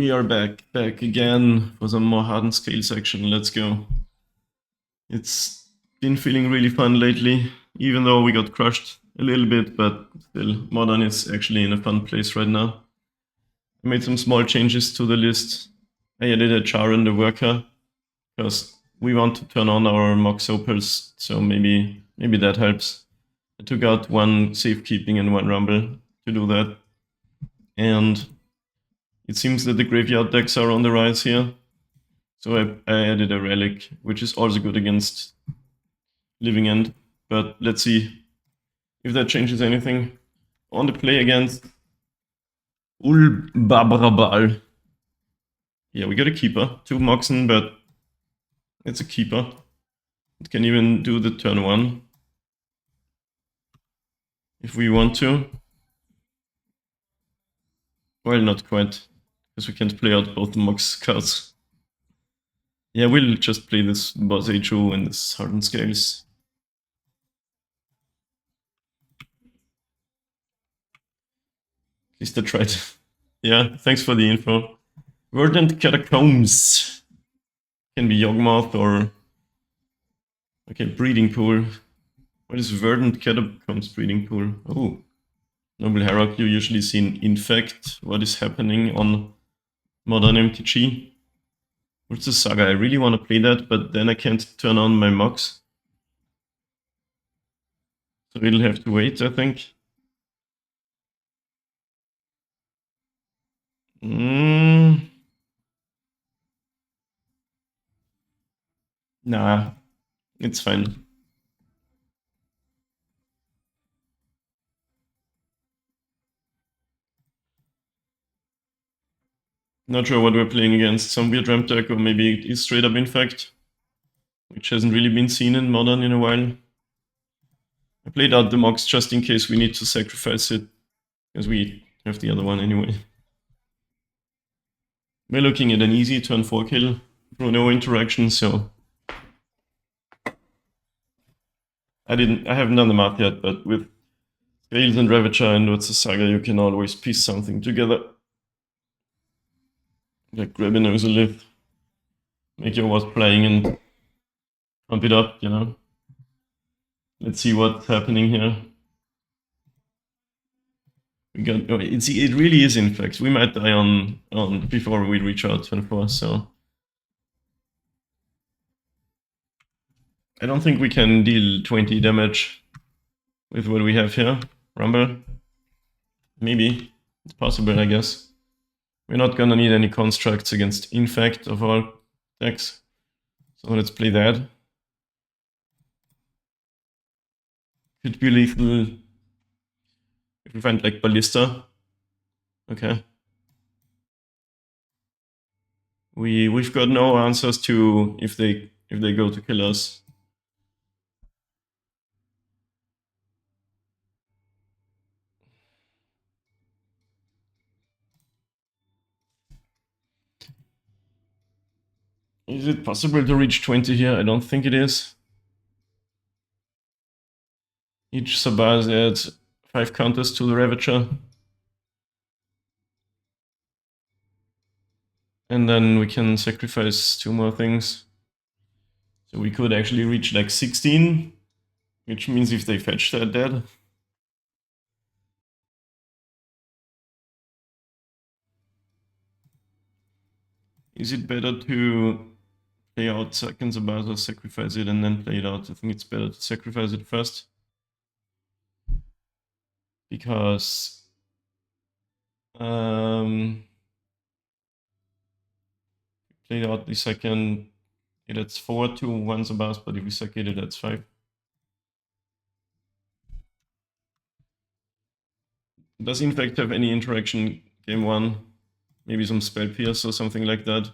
We are back again for some more hardened scales action. Let's go. It's been feeling really fun lately, even though we got crushed a little bit, but still, Modern is actually in a fun place right now. I made some small changes to the list. I added a char in the worker, because we want to turn on our Mox Opals, so maybe that helps. I took out one safekeeping and one rumble to do that. And it seems that the graveyard decks are on the rise here. So I added a relic, which is also good against Living End. But let's see if that changes anything. On the play against Ulbabrabal. Yeah, we got a keeper. 2 Moxen, but it's a keeper. It can even do the turn 1. If we want to. Well, not quite. Because we can't play out both the Mox cards. Yeah, we'll just play this Boss HO and this Hardened Scales. At least I tried. Yeah, thanks for the info. Verdant Catacombs. Can be Yawgmoth or... Okay, Breeding Pool. What is Verdant Catacombs Breeding Pool? Oh. Noble Herald, you usually see in Infect. What is happening on Modern MTG? What's the Saga? I really want to play that, but then I can't turn on my Mox. So it'll have to wait, I think. Nah, it's fine. Not sure what we're playing against. Some weird ramp deck, or maybe it is straight up Infect, which hasn't really been seen in Modern in a while. I played out the Mox just in case we need to sacrifice it, because we have the other one anyway. We're looking at an easy turn 4 kill through no interaction, so I haven't done the math yet, but with Scales and Ravager and what's the Saga, you can always piece something together. Like grab an Ozolith, make your Wasp playing and pump it up, you know. Let's see what's happening here. We got, oh, it really is Infect. We might die on before we reach out turn 4, so I don't think we can deal 20 damage with what we have here. Rumble. Maybe. It's possible, I guess. We're not gonna need any constructs against Infect of our decks. So let's play that. Could be lethal if we find like Ballista. Okay. We've got no answers to if they go to kill us. Is it possible to reach 20 here? I don't think it is. Each Sabaz adds 5 counters to the Ravager. And then we can sacrifice 2 more things. So we could actually reach like 16, which means if they fetch, they're dead. Is it better to play out second Sabaz or sacrifice it and then play it out? I think it's better to sacrifice it first. Because play out the second, that's 4 to 1 Sabaz, but if we sack it, that's 5. Does Infect have any interaction game 1? Maybe some Spell Pierce or something like that?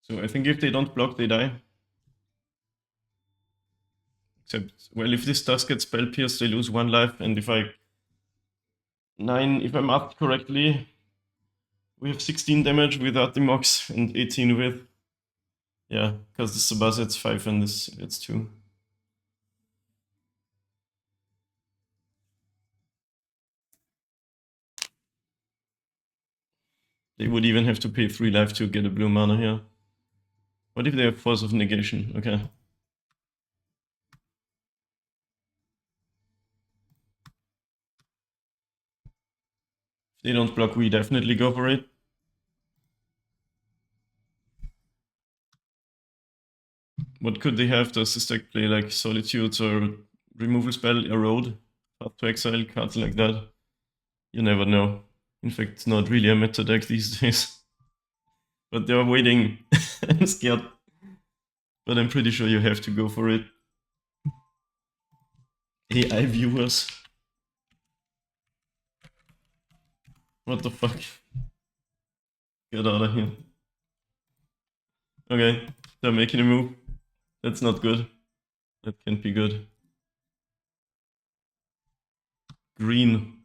So I think if they don't block, they die. Except, well, if this does get Spell Pierce, they lose 1 life, and if I mapped correctly, we have 16 damage without the Mox and 18 with. Yeah, because the Sabazzet's 5 and this it's 2. They would even have to pay 3 life to get a blue mana here. What if they have Force of Negation? Okay. If they don't block, we definitely go for it. What could they have? Does this deck play like Solitudes or Removal Spell, Erode, Path to Exile, cards like that? You never know. In fact, it's not really a meta deck these days. But they're waiting. I'm scared. But I'm pretty sure you have to go for it. AI viewers. What the fuck? Get out of here. Okay, they're making a move. That's not good. That can't be good. Green.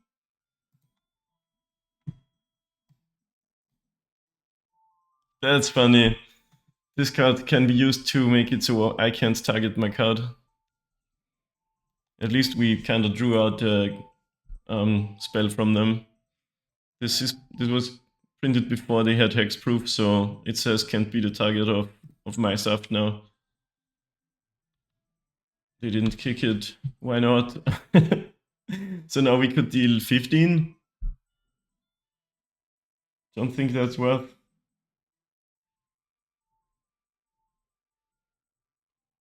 That's funny. This card can be used to make it so I can't target my card. At least we kind of drew out a spell from them. This was printed before they had hexproof, so it says can't be the target of my stuff now. They didn't kick it. Why not? So now we could deal 15. Don't think that's worth.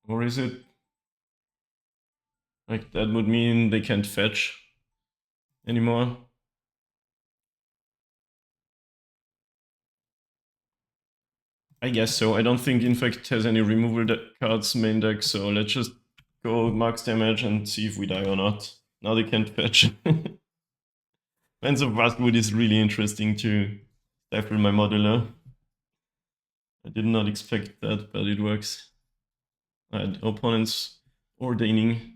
Or is it? Like, that would mean they can't fetch anymore. I guess so. I don't think Infect has any removal cards main deck, so let's just go max damage and see if we die or not. Now they can't fetch. Bands of Vastwood is really interesting to stifle my modular. I did not expect that, but it works. Alright, opponents ordaining.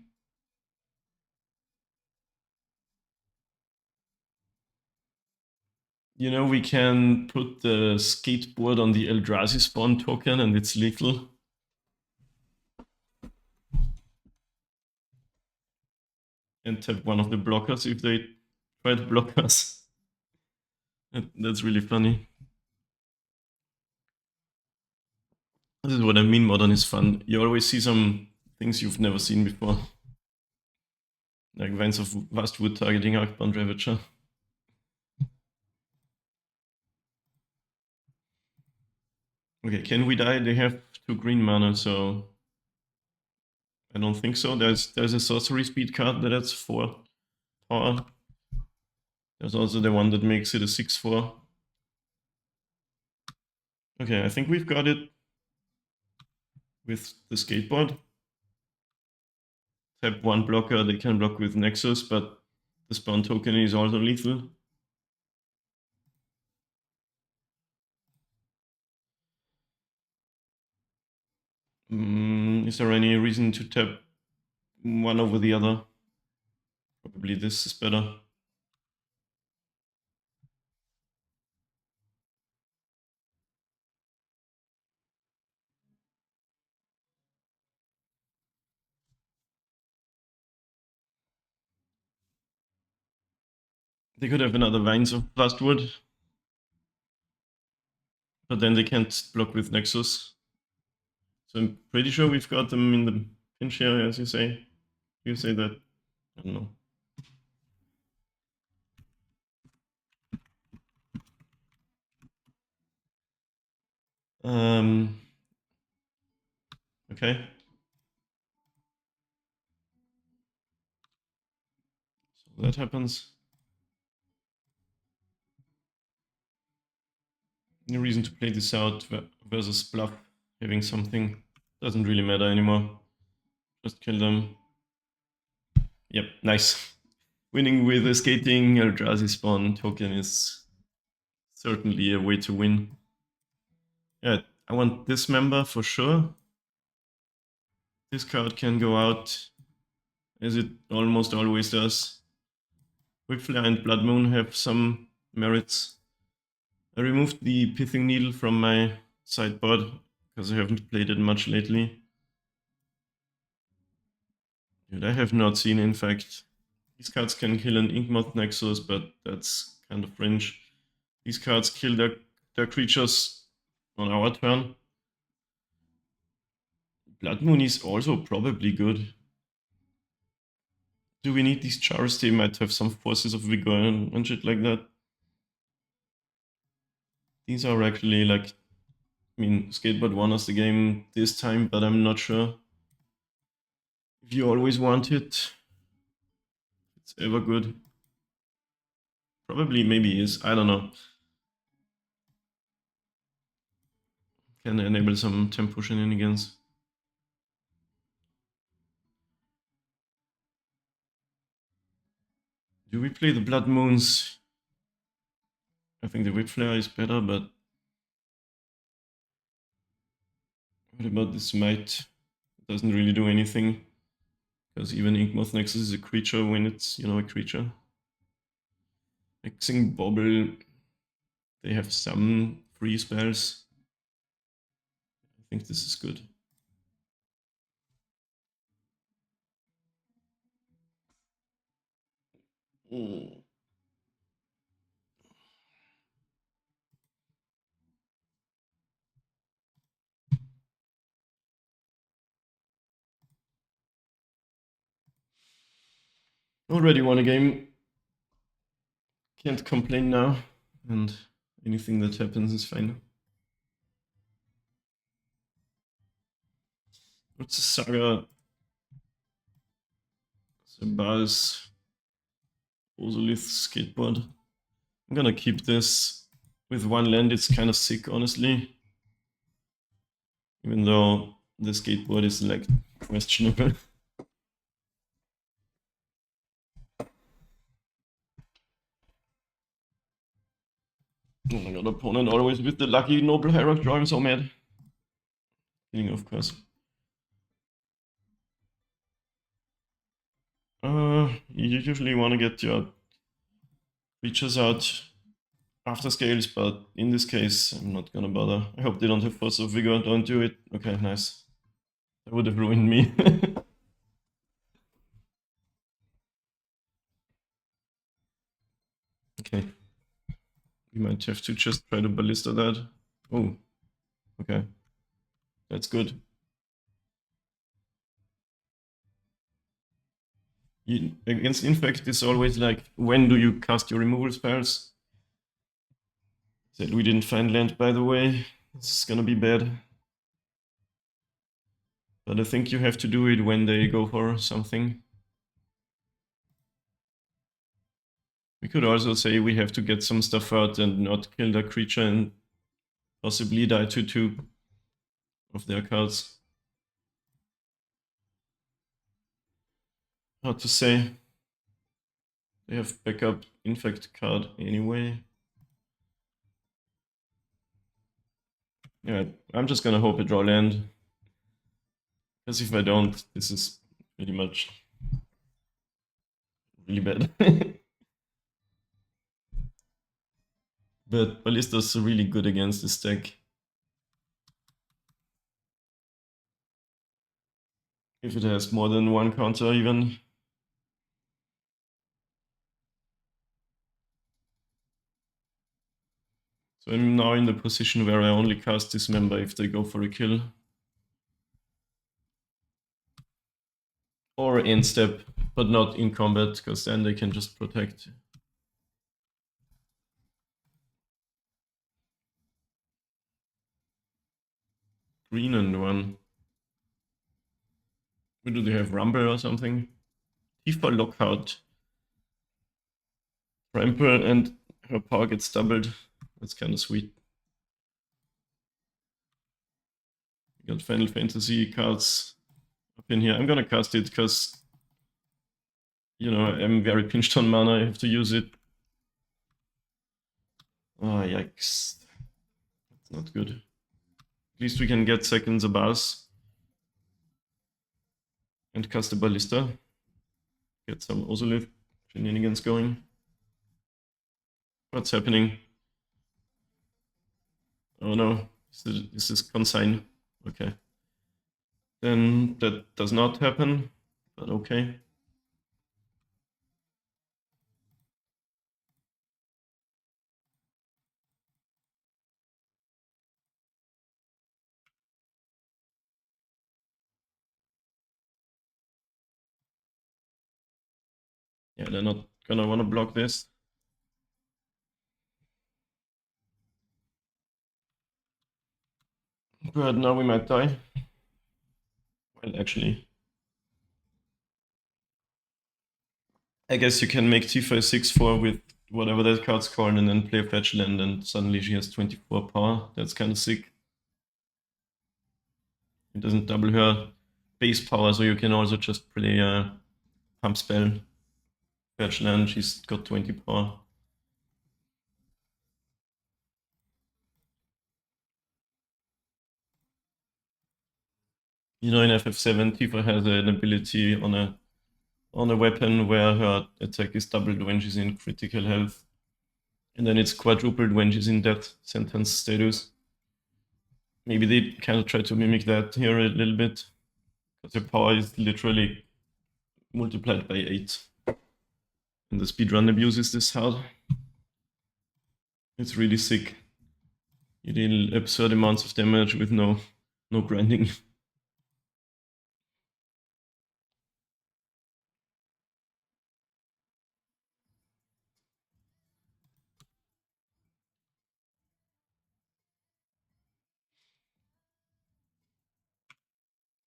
You know, we can put the skateboard on the Eldrazi spawn token and it's lethal. And tap one of the blockers if they try to block us. That's really funny. This is what I mean, Modern is fun. You always see some things you've never seen before. Like Vines of Vastwood targeting Arcbound Ravager. Okay, can we die? They have 2 green mana, so I don't think so. There's a sorcery speed card that adds 4 power. There's also the one that makes it a 6/4. Okay, I think we've got it with the skateboard. Tap 1 blocker, they can block with Nexus, but the spawn token is also lethal. Is there any reason to tap one over the other? Probably this is better. They could have another Vines of Blastwood, but then they can't block with Nexus. So I'm pretty sure we've got them in the pinch area, as you say. You say that? I don't know. Okay. So that happens. No reason to play this out versus Bluff. Having something doesn't really matter anymore. Just kill them. Yep, nice. Winning with a skating Eldrazi spawn token is certainly a way to win. Yeah, I want this member for sure. This card can go out, as it almost always does. Whipflare and Blood Moon have some merits. I removed the Pithing Needle from my sideboard. because I haven't played it much lately. Dude, I have not seen Infect. These cards can kill an Inkmoth Nexus, but that's kind of fringe. These cards kill their creatures on our turn. Blood Moon is also probably good. Do we need these jars? They might have some forces of vigor and shit like that. These are actually like, I mean, Skateboard won us the game this time, but I'm not sure if you always want it. It's ever good. Probably, maybe is. I don't know. Can enable some tempo shenanigans. Do we play the Blood Moons? I think the Whip Flare is better, but what about this Might? It doesn't really do anything, because even Inkmoth Nexus is a creature when it's, you know, a creature. Hexing Bobble, they have some free spells. I think this is good. Already won a game. Can't complain now, and anything that happens is fine. What's the Saga? Sabaz, Ozolith Skateboard. I'm gonna keep this with one land. It's kind of sick, honestly. Even though the skateboard is like questionable. Oh my god, opponent always with the lucky Noble Hierarch draw. I'm so mad. Kidding, of course. You usually want to get your creatures out after scales, but in this case, I'm not gonna bother. I hope they don't have Force of Vigor. Don't do it. Okay, nice. That would have ruined me. Okay. We might have to just try to ballista that. Oh, okay. That's good. Against Infect, it's always like, when do you cast your removal spells? Said we didn't find land, by the way. This is gonna be bad. But I think you have to do it when they go for something. We could also say we have to get some stuff out and not kill the creature and possibly die to 2 of their cards. Hard to say. They have backup Infect card anyway. Yeah, I'm just gonna hope I draw land. Because if I don't, this is pretty much really bad. But Ballista's really good against this deck. If it has more than one counter even. So I'm now in the position where I only cast Dismember if they go for a kill. Or in step, but not in combat, because then they can just protect. Green and one. What do they have? Rumble or something? Tifa Lockout. Trample and her power gets doubled. That's kind of sweet. We got Final Fantasy cards up in here. I'm gonna cast it because, you know, I'm very pinched on mana. I have to use it. Oh, yikes. That's not good. At least we can get seconds Abaz. And cast a Ballista. Get some Ozolith shenanigans going. What's happening? Oh no, this is consign. Okay. Then that does not happen, but okay. Yeah, they're not gonna wanna block this. But now we might die. Well, actually, I guess you can make T5 6/4 with whatever that card's called and then play a fetch land and suddenly she has 24 power. That's kind of sick. It doesn't double her base power, so you can also just play a pump spell, fetch land, she's got 20 power. You know, in FF7, Tifa has an ability on a weapon where her attack is doubled when she's in critical health. And then it's quadrupled when she's in death sentence status. Maybe they kind of try to mimic that here a little bit. Because her power is literally multiplied by 8. And the speedrun abuse is this hard. It's really sick. You deal absurd amounts of damage with no grinding.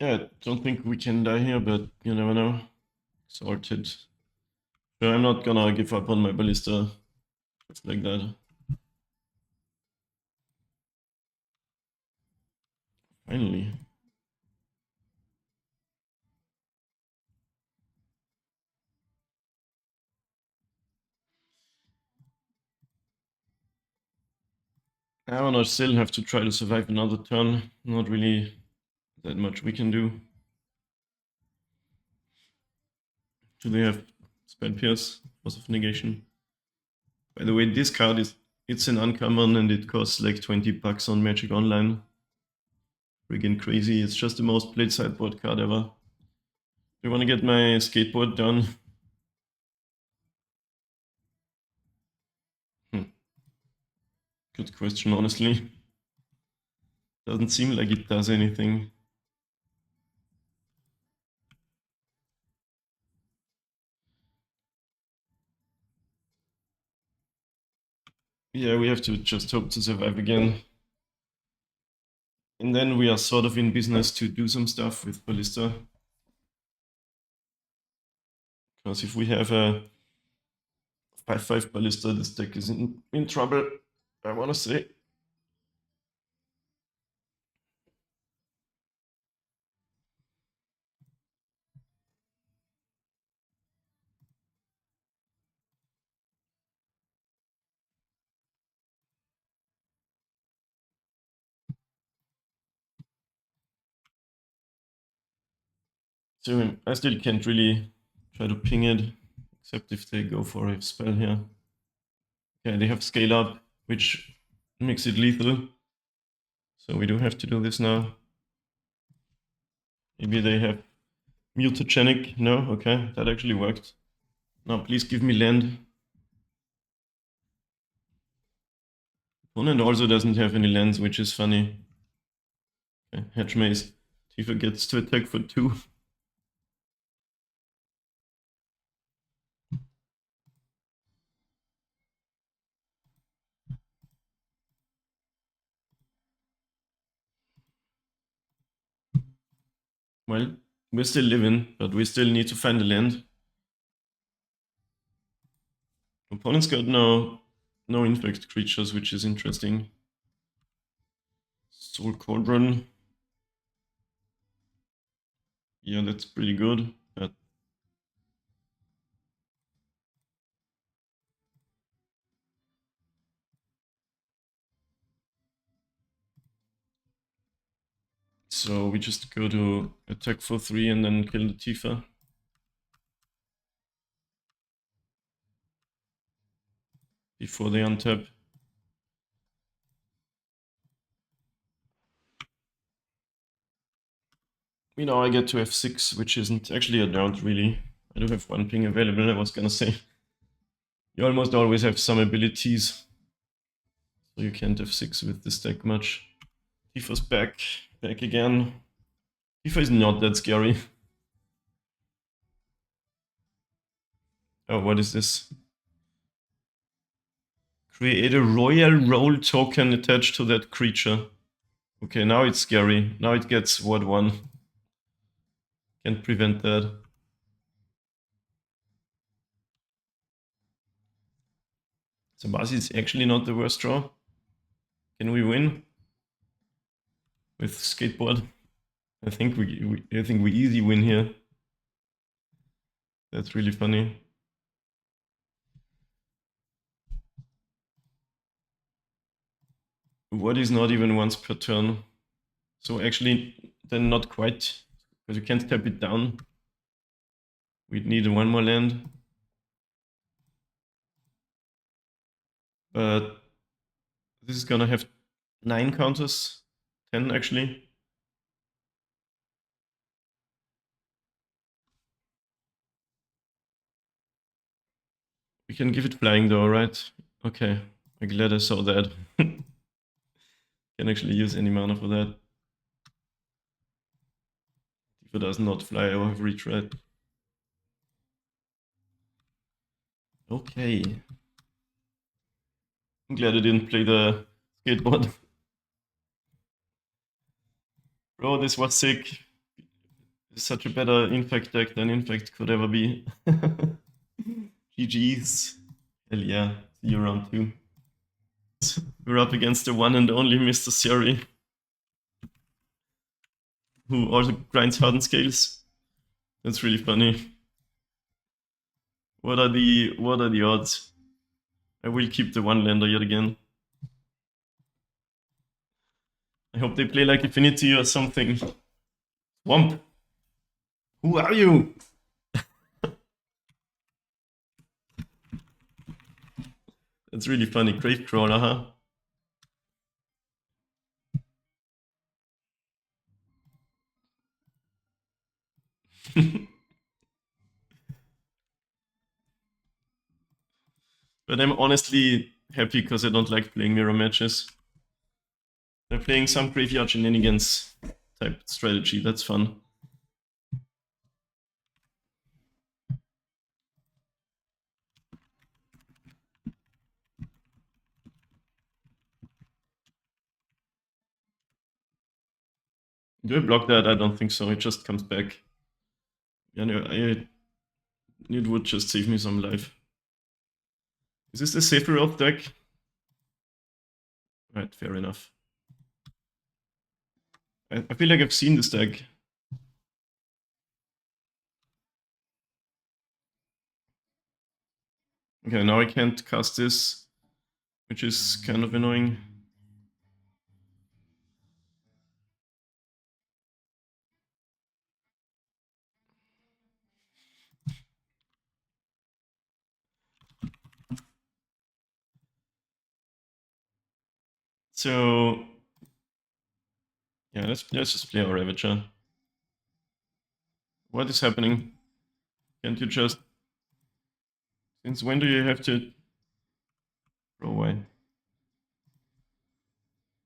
Yeah, I don't think we can die here, but you never know. Sorted. So I'm not gonna give up on my ballista just like that. Finally. I don't know, still have to try to survive another turn. Not really that much we can do. Do they have spell pierce? Force of negation. By the way, this card it's an uncommon and it costs like 20 bucks on Magic Online. Friggin' crazy. It's just the most played sideboard card ever. Do you want to get my skateboard done? Good question, honestly. Doesn't seem like it does anything. Yeah, we have to just hope to survive again. And then we are sort of in business to do some stuff with Ballista. Because if we have a 5/5 Ballista, this deck is in trouble, I want to say. So I still can't really try to ping it, except if they go for a spell here. Okay, they have scale up, which makes it lethal. So we do have to do this now. Maybe they have mutagenic. No, okay, that actually worked. Now please give me land. Opponent also doesn't have any lands, which is funny. Okay, Hedge Maze. Tifa gets to attack for 2. Well, we're still living, but we still need to find a land. Opponent's got no infect creatures, which is interesting. Soul Cauldron. Yeah, that's pretty good. But so we just go to attack for 3 and then kill the Tifa. Before they untap. You know, I get to f6, which isn't actually a doubt, really. I do have one ping available, I was gonna say. You almost always have some abilities, so you can't f6 with this deck much. Tifa's back again. Tifa is not that scary. Oh, what is this? Create a royal roll token attached to that creature. Okay, now it's scary. Now it gets Ward 1. Can't prevent that. Sabasi is actually not the worst draw. Can we win? With skateboard? I think we easy win here. That's really funny. What is not even once per turn? So actually, then not quite, because you can't tap it down. We'd need one more land. But this is gonna have 9 counters, 10 actually. We can give it flying though, right? Okay, I'm glad I saw that. Can actually use any mana for that. If it does not fly, I will have retread. Okay. I'm glad I didn't play the skateboard. Bro, this was sick. It's such a better Infect deck than Infect could ever be. GG's. Hell yeah. See you round 2. We're up against the one and only Mr. Suri, who also grinds hardened scales. That's really funny. What are the odds? I will keep the one lander yet again. I hope they play like Affinity or something. Swamp. Who are you? That's really funny. Gravecrawler, huh? But I'm honestly happy because I don't like playing mirror matches. They're playing some graveyard shenanigans type strategy. That's fun. Do I block that? I don't think so. It just comes back. Yeah, no, it would just save me some life. Is this the Sephiroth deck? Right, fair enough. I feel like I've seen this deck. Okay, now I can't cast this, which is kind of annoying. So yeah, let's just play our Ravager. What is happening? Can't you just... Since when do you have to... Throw away?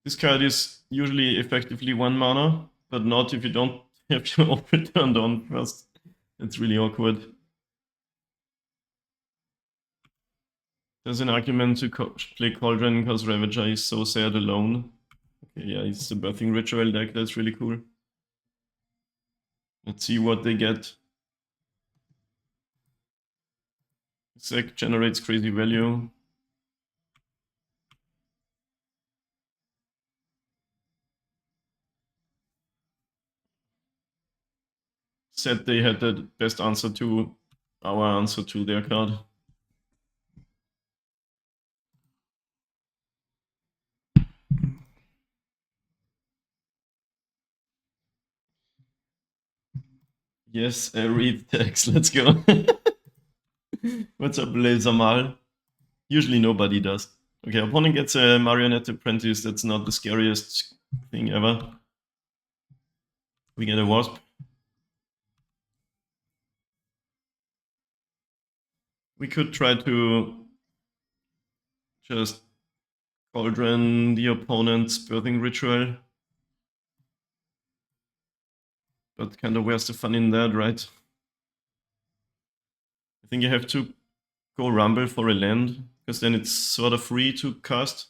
This card is usually effectively 1 mana, but not if you don't have your open turned on first. It's really awkward. There's an argument to play Cauldron because Ravager is so sad alone. Okay, yeah, it's the Birthing Ritual deck, that's really cool. Let's see what they get. This deck generates crazy value. Said they had the best answer to our answer to their card. Yes, I read text, let's go. What's up, Lasermal? Usually nobody does. Okay, opponent gets a Marionette Apprentice. That's not the scariest thing ever. We get a Wasp. We could try to just Cauldron the opponent's Birthing Ritual. But kind of where's the fun in that, right? I think you have to go Rumble for a land, because then it's sort of free to cast.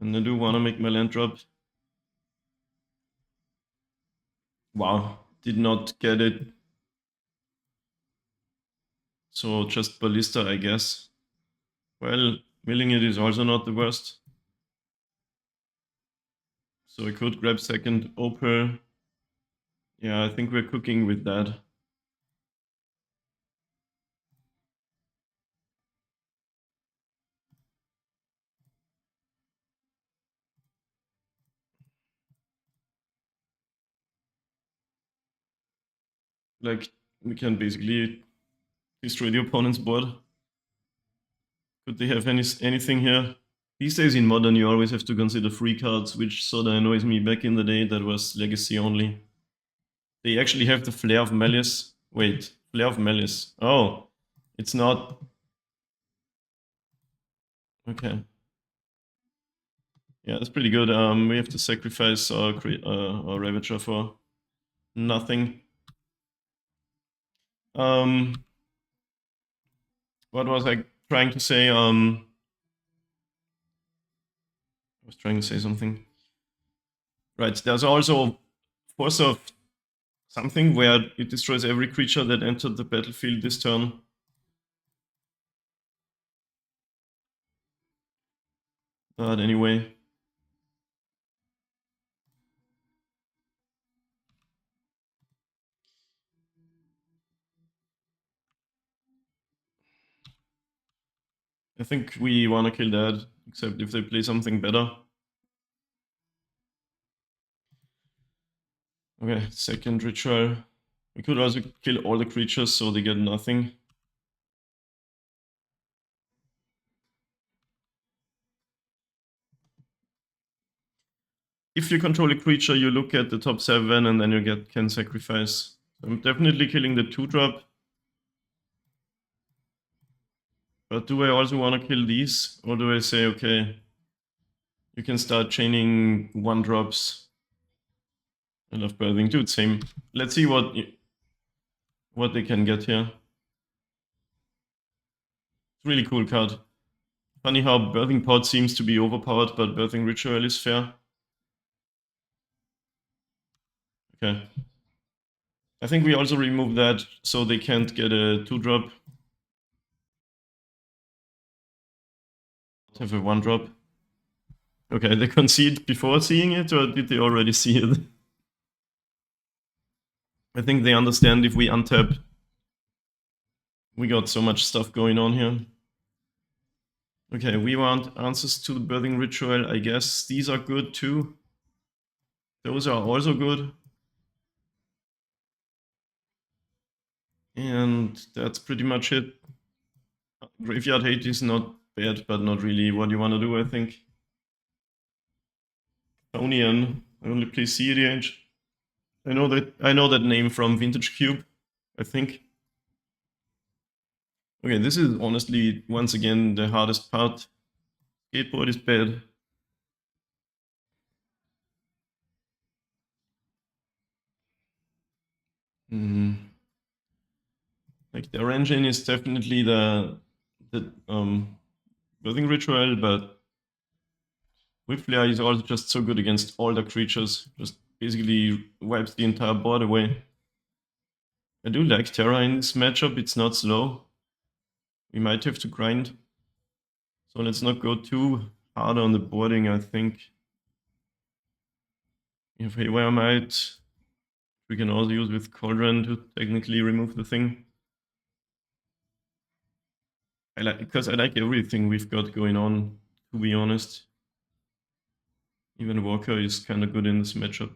And I do want to make my land drop. Wow, did not get it. So just Ballista, I guess. Well, milling it is also not the worst. So I could grab second Opal. Yeah, I think we're cooking with that. Like, we can basically destroy the opponent's board. Could they have anything here? These days in Modern, you always have to consider free cards, which sorta annoys me. Back in the day, that was Legacy only. They actually have the Flare of Malice. Wait, Flare of Malice. Oh, it's not. Okay. Yeah, that's pretty good. We have to sacrifice our Ravager for nothing. What was I trying to say? I was trying to say something. Right, there's also Force of something where it destroys every creature that entered the battlefield this turn. But anyway. I think we want to kill that, except if they play something better. Okay, second ritual. We could also kill all the creatures so they get nothing. If you control a creature, you look at the top 7 and then you can sacrifice. So I'm definitely killing the 2-drop. But do I also want to kill these? Or do I say, okay, you can start chaining 1-drops? I love Birthing, dude, same. Let's see what they can get here. It's a really cool card. Funny how Birthing Pod seems to be overpowered, but Birthing Ritual is fair. Okay. I think we also remove that so they can't get a 2-drop. Have a 1-drop. Okay, they concede before seeing it, or did they already see it? I think they understand if we untap. We got so much stuff going on here. Okay, we want answers to the Birthing Ritual. I guess these are good too. Those are also good. And that's pretty much it. Graveyard Hate is not bad, but not really what you want to do, I think. Tonian, I only play CDH. I know that name from Vintage Cube, I think. Okay, this is honestly, once again, the hardest part. Skateboard is bad. Like, their engine is definitely the Birthing Ritual, but Whipflare is also just so good against all the creatures. Just basically wipes the entire board away. I do like Terra in this matchup, it's not slow. We might have to grind. So let's not go too hard on the boarding, I think. We have Haywire Might. We can also use with Cauldron to technically remove the thing. Because I like everything we've got going on, to be honest. Even Walker is kind of good in this matchup.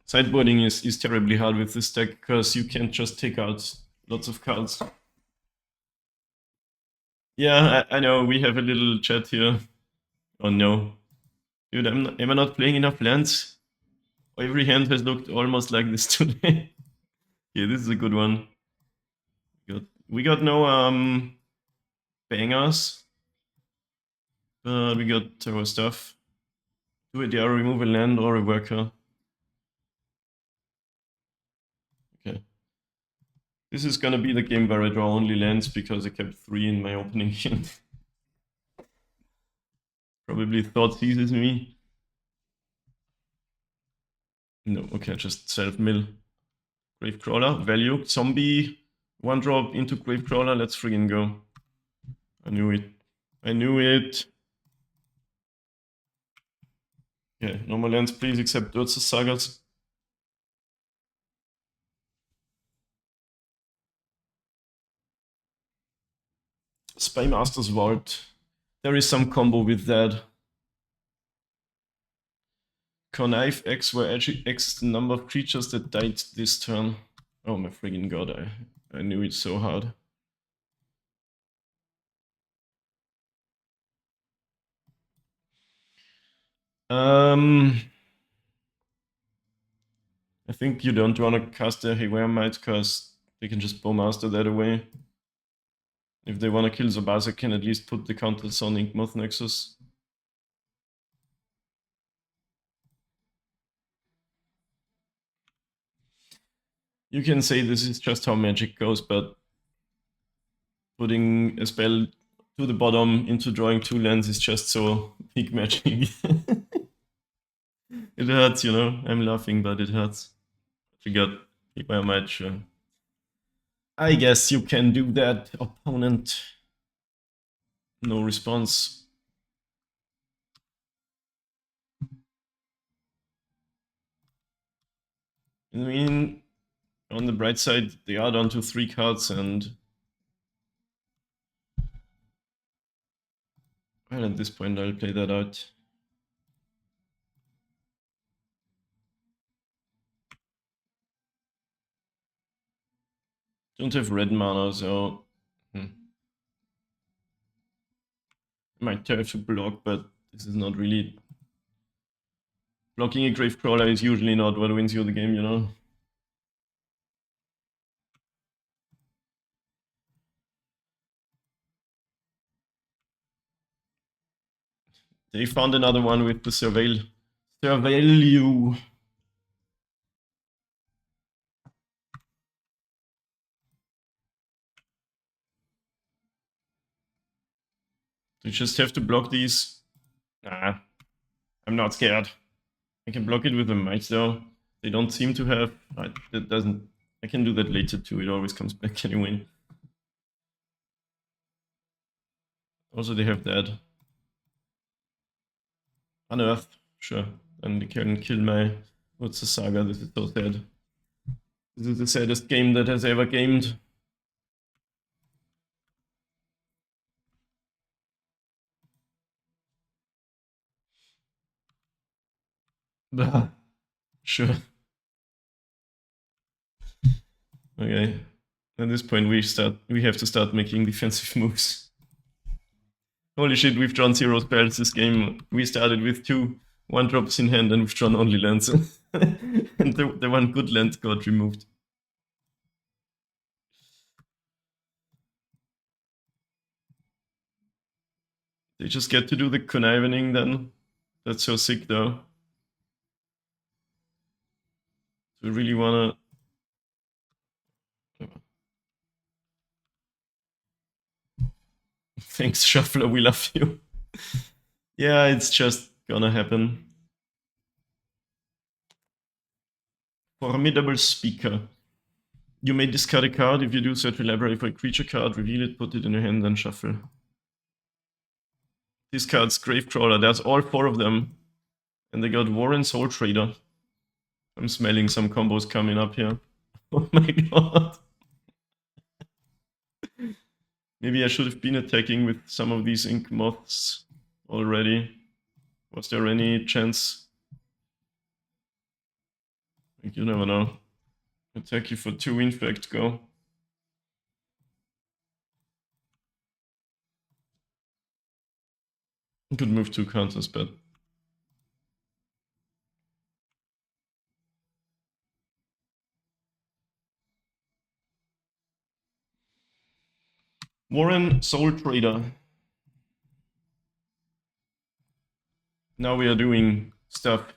Sideboarding is terribly hard with this deck because you can't just take out lots of cards. Yeah, I know, we have a little chat here. Oh no. Dude, am I not playing enough lands? Every hand has looked almost like this today. Yeah, this is a good one. We got no bangers, but we got terror stuff. Do it, yeah, remove a land or a worker. Okay. This is gonna be the game where I draw only lands because I kept 3 in my opening hand. Probably thought seizes me. No, okay, just self-mill. Gravecrawler, value, zombie, 1-drop into Gravecrawler, let's friggin' go. I knew it. I knew it. Okay, no more lands please, except Urza Sagas. Spymaster's Vault. There is some combo with that. Connive X, where X is the number of creatures that died this turn. Oh my friggin' god, I knew it so hard. I think you don't want to cast their Haywire Might, because they can just Bowmaster that away. If they want to kill Zabaz, I can at least put the counters on Inkmoth Nexus. You can say this is just how Magic goes, but putting a spell to the bottom into drawing 2 lands is just so big Magic. It hurts, you know. I'm laughing, but it hurts. You got Haywire Might, sure. I guess you can do that, opponent. No response. I mean, on the bright side, they are down to 3 cards, and well, at this point, I'll play that out. Don't have red mana, so I might have to block, but this is not really. Blocking a Gravecrawler is usually not what wins you the game, you know? They found another one with the Surveil. Surveil you. You just have to block these. Nah, I'm not scared. I can block it with a Might though. They don't seem to have. That doesn't. I can do that later too. It always comes back anyway. Also, they have that. Unearth, sure. And they can kill my. What's the saga? This is so sad. This is the saddest game that has ever gamed. Sure. Okay. At this point, we have to start making defensive moves. Holy shit, we've drawn 0 spells this game. We started with 2 1-drops in hand, and we've drawn only lands. And the one good land got removed. They just get to do the conniving then. That's so sick though. We really wanna. Thanks, Shuffler, we love you. Yeah, it's just gonna happen. Formidable Speaker. You may discard a card. If you do, search your library for a creature card, reveal it, put it in your hand, then shuffle. These cards, Gravecrawler, there's all 4 of them. And they got Warren Soul Trader. I'm smelling some combos coming up here. Oh my god. Maybe I should have been attacking with some of these ink moths already. Was there any chance? You never know. Attack you for 2 Infect, go. Could move 2 counters, but Warren Soul Trader. Now we are doing stuff.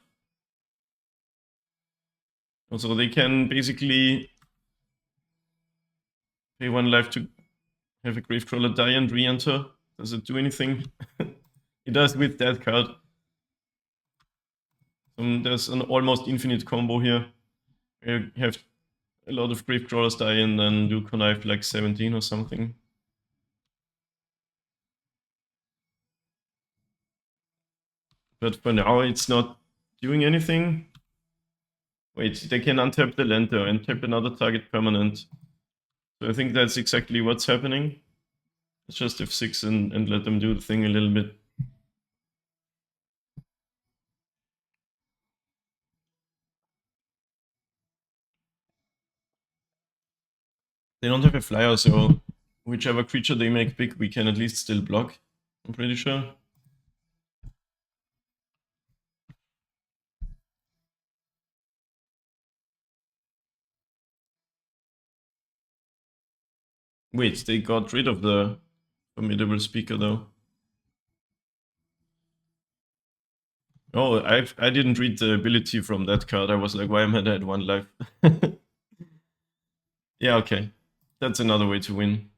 Also, they can basically pay 1 life to have a Gravecrawler die and re-enter. Does it do anything? It does with that card. There's an almost infinite combo here. You have a lot of Gravecrawlers die and then do connive like 17 or something. But for now, it's not doing anything. Wait, they can untap the land there and tap another target permanent. So I think that's exactly what's happening. Let's just F6 and let them do the thing a little bit. They don't have a flyer, so whichever creature they make big, we can at least still block, I'm pretty sure. Wait, they got rid of the formidable speaker though. Oh, I didn't read the ability from that card. I was like, why am I at 1 life? Yeah, okay. That's another way to win.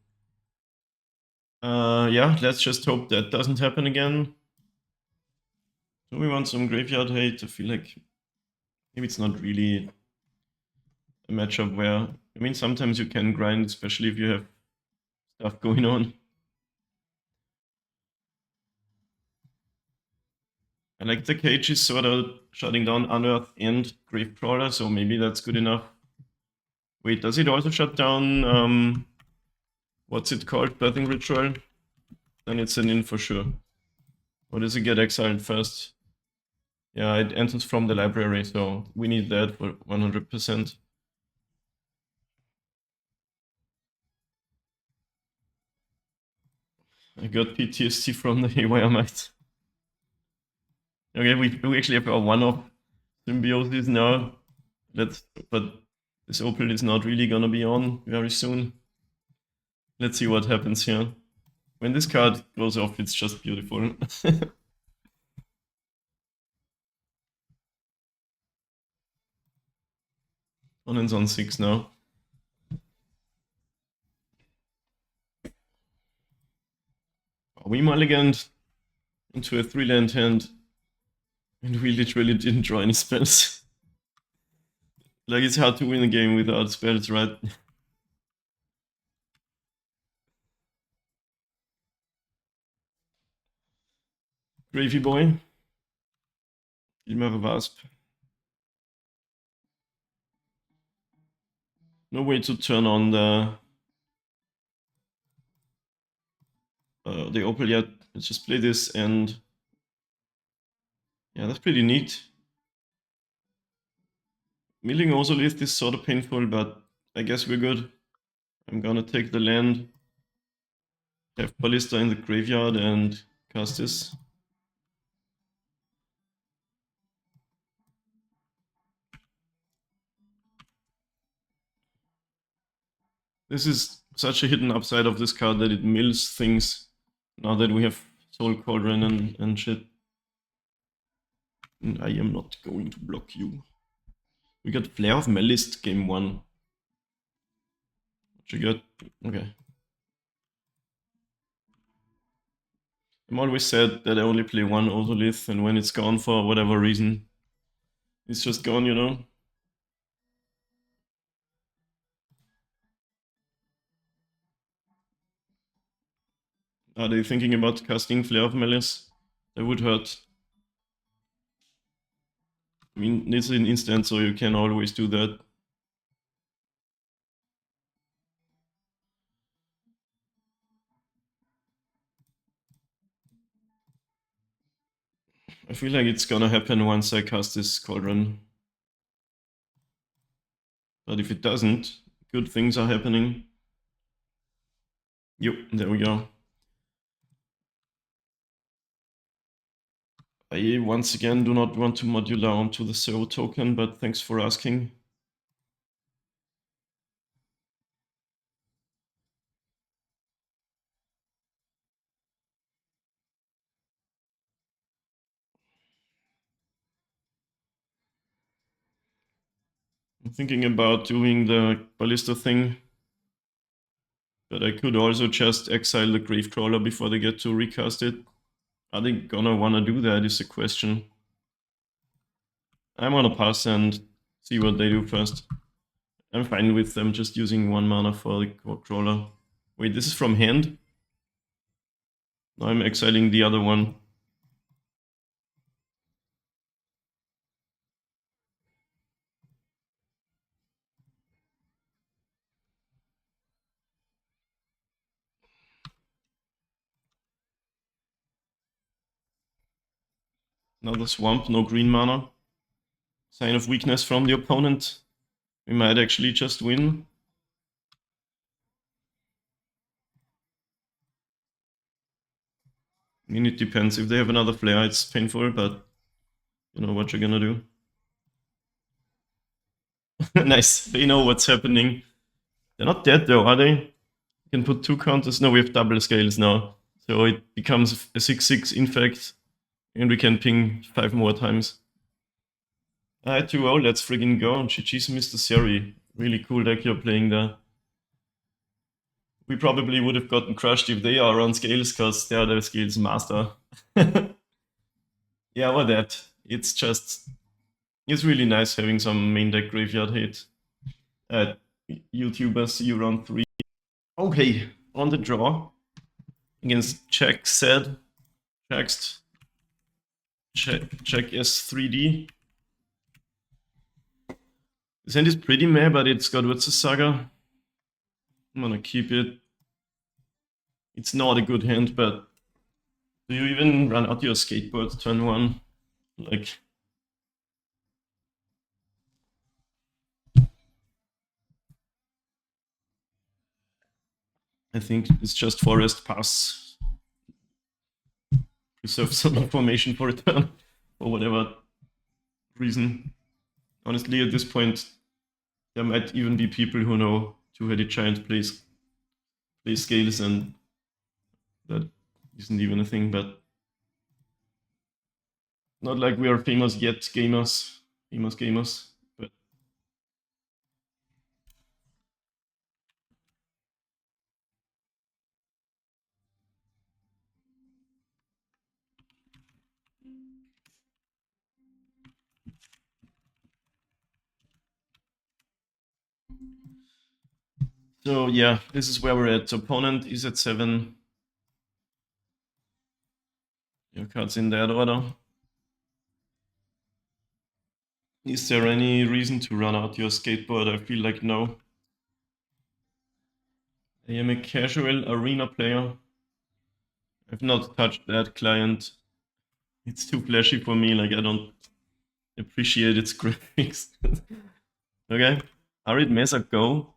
Yeah, let's just hope that doesn't happen again. Do we want some graveyard hate? I feel like maybe it's not really a matchup where... I mean, sometimes you can grind, especially if you have stuff going on. I like the cage is sort of shutting down Unearth and Gravecrawler, so maybe that's good enough. Wait, does it also shut down, what's it called, Birthing Ritual? Then it's an in for sure. Or does it get exiled first? Yeah, it enters from the library, so we need that for 100%. I got PTSD from the Haywire Might. Okay, we actually have our one-off symbiosis now. But this Opal is not really gonna be on very soon. Let's see what happens here. When this card goes off, it's just beautiful. On and on 6 now. We mulliganed into a 3-land hand, and we literally didn't draw any spells. Like, it's hard to win a game without spells, right? Gravy boy. Gilmer Wasp. No way to turn on the Opal yet. Let's just play this and... Yeah, that's pretty neat. Milling Ozolith is sort of painful, but I guess we're good. I'm gonna take the land, have Ballista in the graveyard, and cast this. This is such a hidden upside of this card that it mills things now that we have Soul Cauldron and shit. And I am not going to block you. We got Flare of Malice game 1. What you got? Okay. I'm always sad that I only play one Ozolith, and when it's gone for whatever reason, it's just gone, you know? Are they thinking about casting Flare of Malice? That would hurt. I mean, it's an instant, so you can always do that. I feel like it's gonna happen once I cast this Cauldron. But if it doesn't, good things are happening. Yep, there we go. I once again do not want to modular onto the servo token, but thanks for asking. I'm thinking about doing the ballista thing, but I could also just exile the Gravecrawler before they get to recast it. Are they gonna wanna do that is the question. I'm gonna pass and see what they do first. I'm fine with them just using 1 mana for the Crawler. Wait, this is from hand? Now I'm exiling the other one. Another swamp, no green mana. Sign of weakness from the opponent. We might actually just win. I mean, it depends. If they have another flare, it's painful, but you know what you're gonna do. Nice, they know what's happening. They're not dead though, are they? You can put 2 counters. No, we have double scales now. So it becomes a 6/6 Infect, and we can ping 5 more times. 2-0, let's friggin' go. GG's Mr. Seri. Really cool deck you're playing there. We probably would have gotten crushed if they are on scales, because they are the scales master. Yeah, or that. It's really nice having some main deck graveyard hate. YouTubers see you round 3. Okay, on the draw against Check said. Check S3D. This hand is pretty meh, but it's got What's a Saga. I'm gonna keep it. It's not a good hand, but do you even run out your skateboard turn 1? Like, I think it's just Forest Pass. Preserve some information for return, for whatever reason. Honestly, at this point, there might even be people who know Two-Headed Giant plays scales, and that isn't even a thing, but not like we are famous yet, gamers. But so yeah, this is where we're at. Opponent is at 7. Your cards in that order. Is there any reason to run out your skateboard? I feel like no. I am a casual arena player. I've not touched that client. It's too flashy for me, like I don't appreciate its graphics. Okay, Arid Mesa go.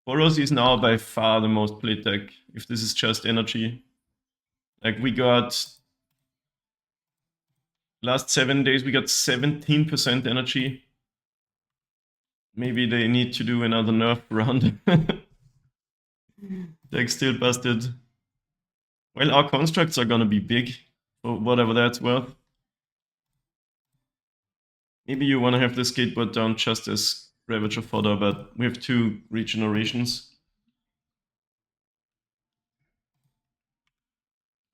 Boros is now by far the most played deck, if this is just energy. Like we got, last 7 days we got 17% energy. Maybe they need to do another nerf round. Deck still busted. Well, our constructs are gonna be big, for whatever that's worth. Maybe you wanna have the skateboard down just as Ravager fodder, but we have 2 regenerations.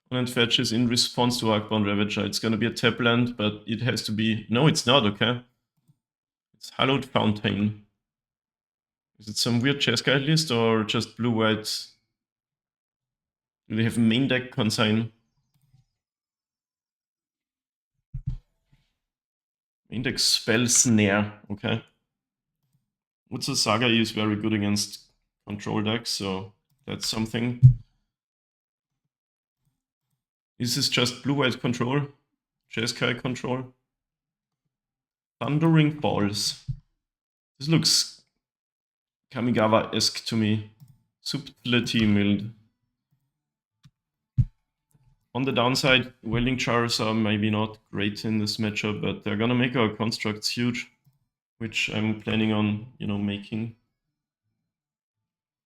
Opponent fetches in response to Arcbound Ravager. It's gonna be a tap land, but it has to be... No, it's not, okay? It's Hallowed Fountain. Is it some weird Jeskai list or just blue-white? Do they have main deck consign? Main deck Spell Snare, okay. What's a Saga is very good against control decks, so that's something. Is this just blue-white control? Jeskai control? Thundering Balls. This looks Kamigawa-esque to me. Subtlety mild. On the downside, Welding Jars are maybe not great in this matchup, but they're gonna make our constructs huge, which I'm planning on, making.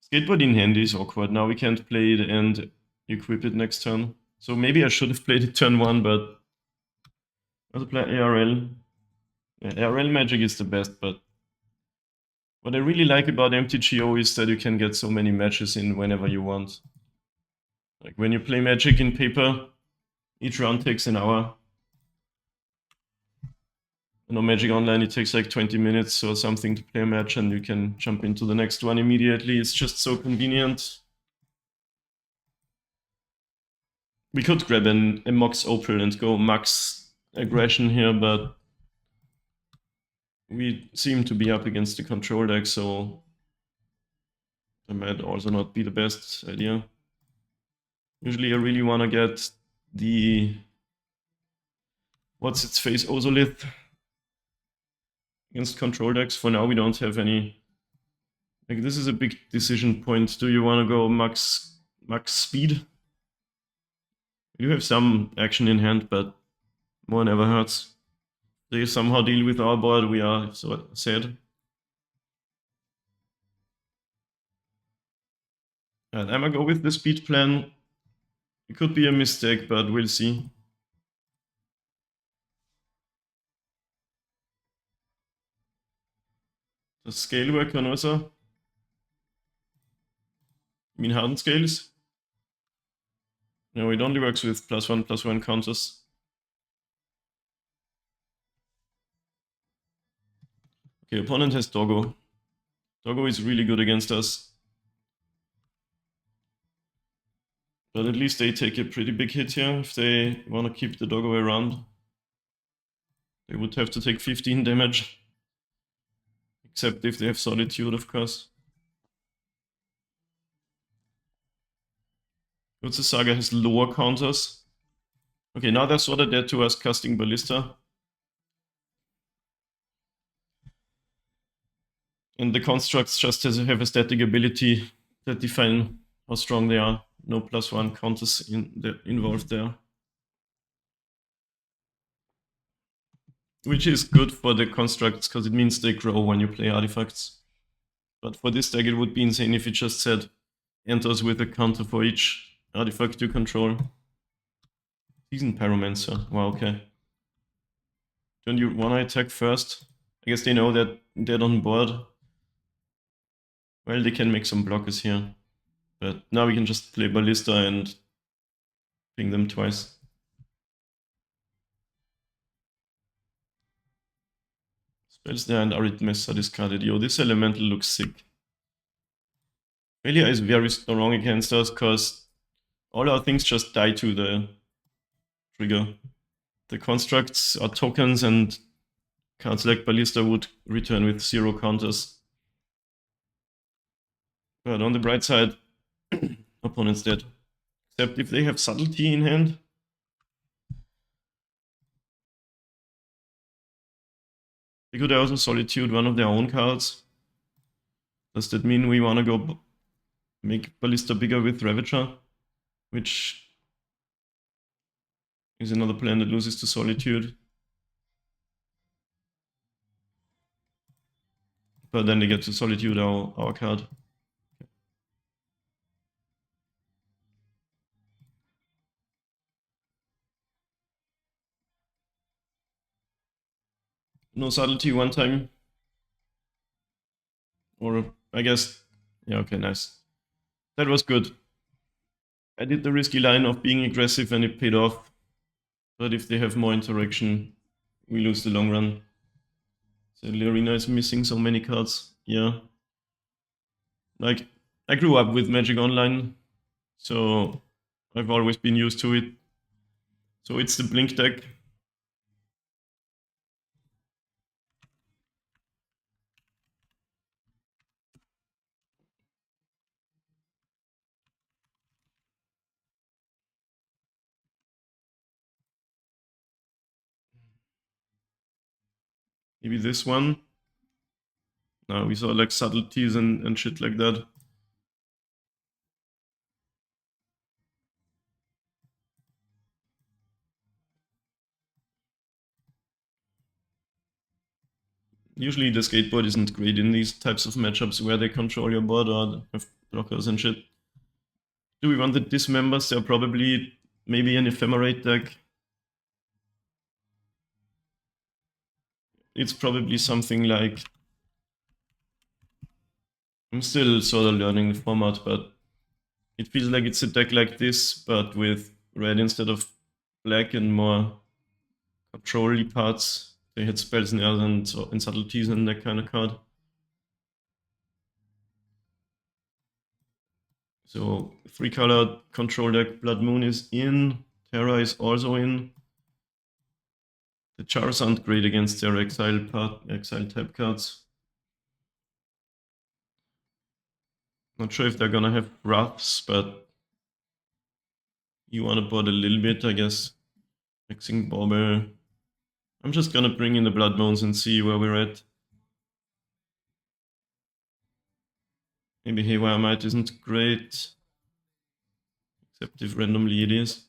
Skateboard in hand is awkward. Now we can't play it and equip it next turn. So maybe I should have played it turn 1, but also play ARL. Yeah, Real Magic is the best, but what I really like about MTGO is that you can get so many matches in whenever you want. Like when you play Magic in paper, each round takes an hour. You know, Magic Online, it takes like 20 minutes or something to play a match, and you can jump into the next one immediately. It's just so convenient. We could grab a Mox Opal and go max aggression here, but we seem to be up against the control deck, so that might also not be the best idea. Usually I really want to get the what's its face Ozolith against control decks. For now we don't have any. Like this is a big decision point. Do you want to go max speed? We do have some action in hand, but more never hurts. They somehow deal with our board, we are so sad. And I'm gonna go with the speed plan. It could be a mistake, but we'll see. Does scale work on Ursa? You mean hardened scales? No, it only works with +1/+1 counters. Okay, opponent has Doggo. Doggo is really good against us. But at least they take a pretty big hit here if they want to keep the Doggo around. They would have to take 15 damage. Except if they have Solitude, of course. Urza Saga has lower counters. Okay, now they're sort of dead to us casting Ballista. And the constructs just have a static ability that define how strong they are. No +1 counters involved there. Which is good for the constructs, because it means they grow when you play artifacts. But for this deck it would be insane if it just said enters with a counter for each artifact you control. Seasoned Pyromancer, wow, okay. Don't you want to attack first? I guess they know that they're on board. Well, they can make some blockers here. But now we can just play Ballista and ping them twice. Spells there and Arithmes are discarded. Yo, this elemental looks sick. Failure is very strong against us because all our things just die to the trigger. The constructs are tokens and cards like Ballista would return with 0 counters. But on the bright side, opponent's dead. Except if they have Subtlety in hand. They could also Solitude one of their own cards. Does that mean we want to go make Ballista bigger with Ravager? Which is another plan that loses to Solitude. But then they get to Solitude our card. No Subtlety one time. Or I guess, yeah, okay, nice. That was good. I did the risky line of being aggressive and it paid off. But if they have more interaction, we lose the long run. Sadly, Arena is missing so many cards. Yeah. Like, I grew up with Magic Online, so I've always been used to it. So it's the Blink deck. Maybe this one. No, we saw like subtleties and shit like that. Usually the skateboard isn't great in these types of matchups where they control your board or have blockers and shit. Do we want the dismembers? They're probably maybe an ephemerate deck. it's probably something like... I'm still sort of learning the format, but it feels like it's a deck like this, but with red instead of black and more control-y parts. They hit spells and subtleties and that kind of card. So 3-color control deck, Blood Moon is in, Terra is also in. The chars aren't great against their exile type cards. Not sure if they're gonna have Wraths, but you wanna board a little bit, I guess. Mixing Bauble. I'm just gonna bring in the Blood Moons and see where we're at. Maybe Haywire Might isn't great, except if randomly it is.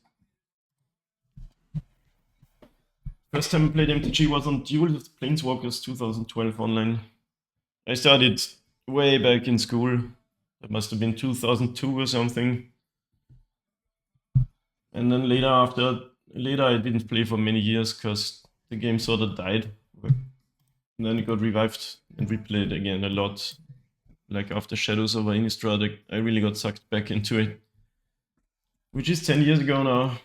First time I played MTG was on Duel with Planeswalkers 2012 online. I started way back in school. That must have been 2002 or something. And then later I didn't play for many years because the game sort of died. And then it got revived and replayed again a lot. Like after Shadows over Innistrad, I really got sucked back into it. Which is 10 years ago now.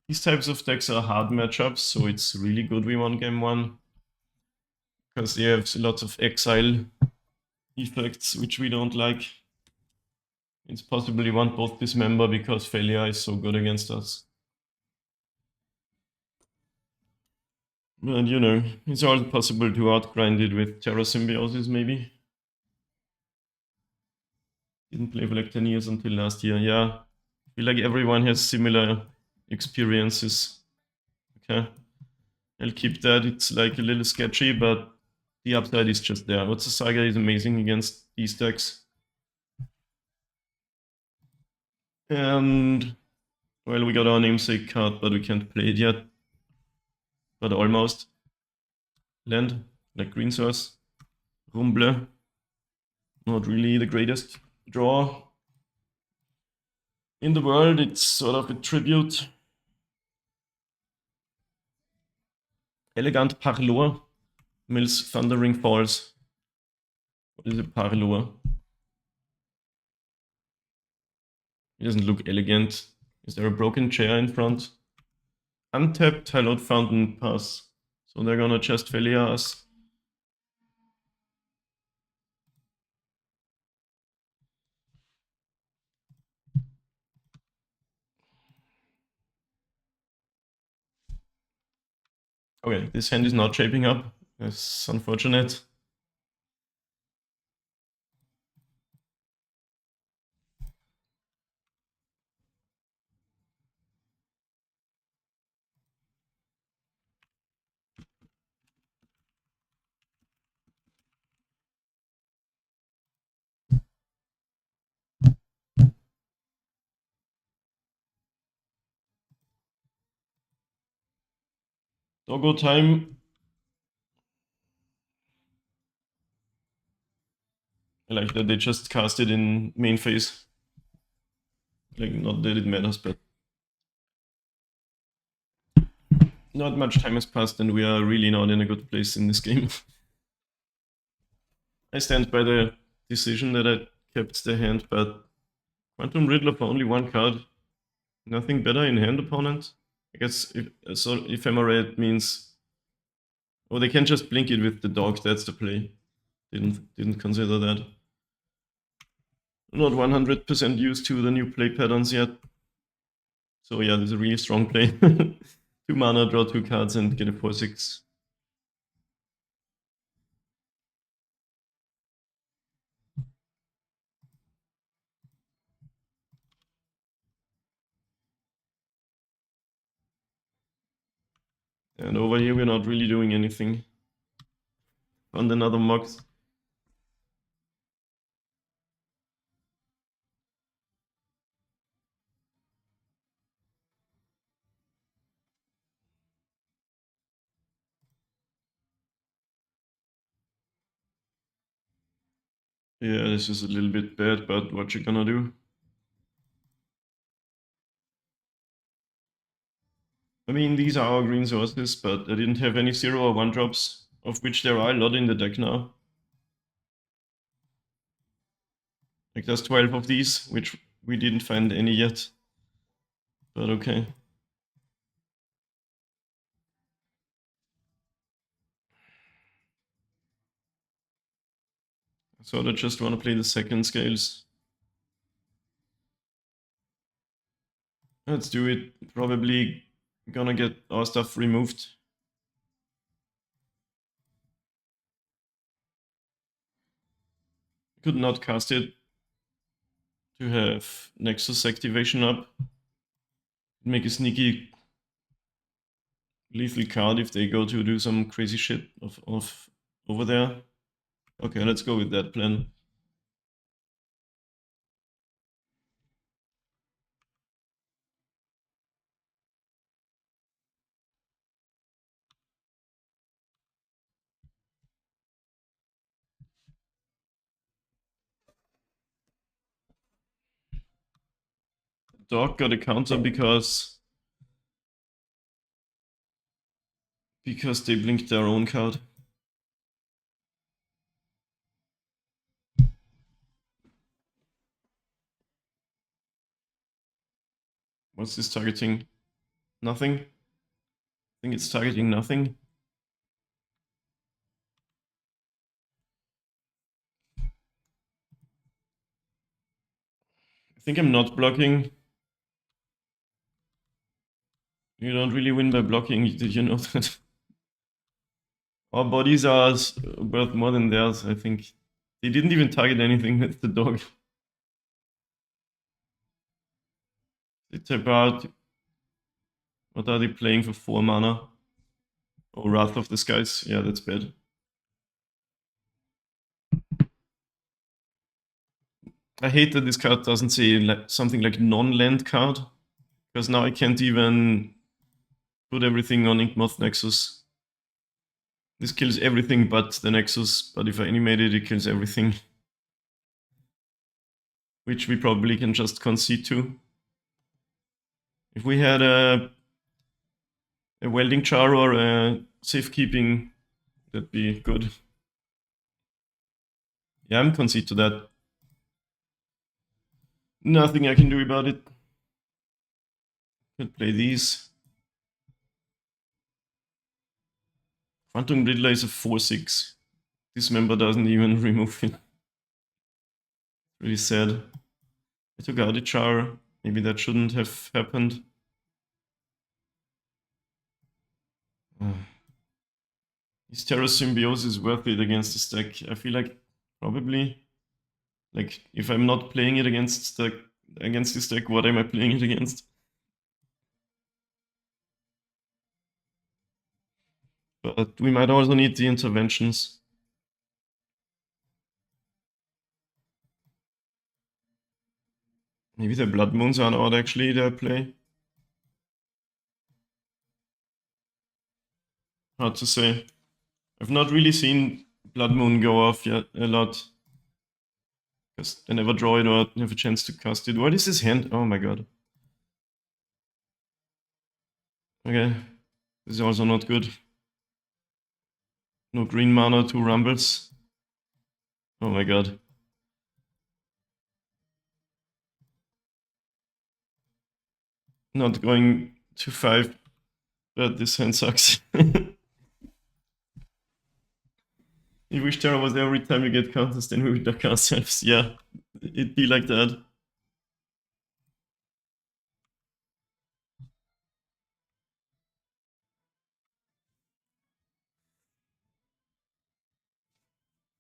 These types of decks are hard matchups, so it's really good we won game 1. Because they have lots of exile effects, which we don't like. It's possible we want both Dismember because failure is so good against us. But you know, it's also possible to outgrind it with Terra Symbiosis maybe. Didn't play for like 10 years until last year, yeah. I feel like everyone has similar experiences. Okay, I'll keep that. It's like a little sketchy, but the upside is just there. What's the Saga is amazing against these decks. And, well, we got our namesake card, but we can't play it yet. But almost. Land, like green source. Rumble. Not really the greatest draw in the world. It's sort of a tribute. Elegant Parlour. Mills Thundering Falls. What is a Parlour? It doesn't look elegant. Is there a broken chair in front? Untapped Hallowed Fountain Pass. So they're gonna just failure us. Okay, this hand is not shaping up. That's unfortunate. Doggo time. I like that they just cast it in main phase. Like, not that it matters, but not much time has passed and we are really not in a good place in this game. I stand by the decision that I kept the hand, but Quantum Riddler for only one card. Nothing better in hand, opponent? I guess if Ephemerate means... Oh, they can just blink it with the dog, that's the play. Didn't consider that. Not 100% used to the new play patterns yet. So yeah, this is a really strong play. 2 mana, draw 2 cards and get a 4/6. And over here we're not really doing anything. On another Mox. Yeah, this is a little bit bad, but what you gonna do? I mean, these are our green sources, but I didn't have any 0 or 1 drops, of which there are a lot in the deck now. Like there's 12 of these, which we didn't find any yet. But okay. So I just want to play the second scales. Let's do it. Probably gonna get our stuff removed. Could not cast it to have Nexus activation up. Make a sneaky lethal card if they go to do some crazy shit of over there. Okay, let's go with that plan. Dog got a counter because they blinked their own card. What's this targeting? Nothing? I think it's targeting nothing. I think I'm not blocking. You don't really win by blocking, did you know that? Our bodies are worth more than theirs, I think. They didn't even target anything, that's the dog. They tap out. What are they playing for 4 mana? Oh, Wrath of the Skies. Yeah, that's bad. I hate that this card doesn't say something like non-land card, because now I can't even put everything on Inkmoth Nexus. This kills everything but the Nexus, but if I animate it, it kills everything. Which we probably can just concede to. If we had a welding char or a safekeeping, that'd be good. Yeah, I'm concede to that. Nothing I can do about it. Could play these. Phantom Riddler is a 4/6. This member doesn't even remove it. Really sad. I took out a char. Maybe that shouldn't have happened. Is Terrasymbiosis worth it against this deck? I feel like probably. Like, if I'm not playing it against this deck, what am I playing it against? But we might also need the interventions. Maybe the Blood Moons are not actually their play. Hard to say. I've not really seen Blood Moon go off yet a lot. Because I never draw it or have a chance to cast it. What is this hand? Oh my god. Okay. This is also not good. No green mana, 2 rumbles. Oh my god. Not going to 5, but this hand sucks. You wish Terra was there every time you get counters, then we would duck ourselves. Yeah, it'd be like that.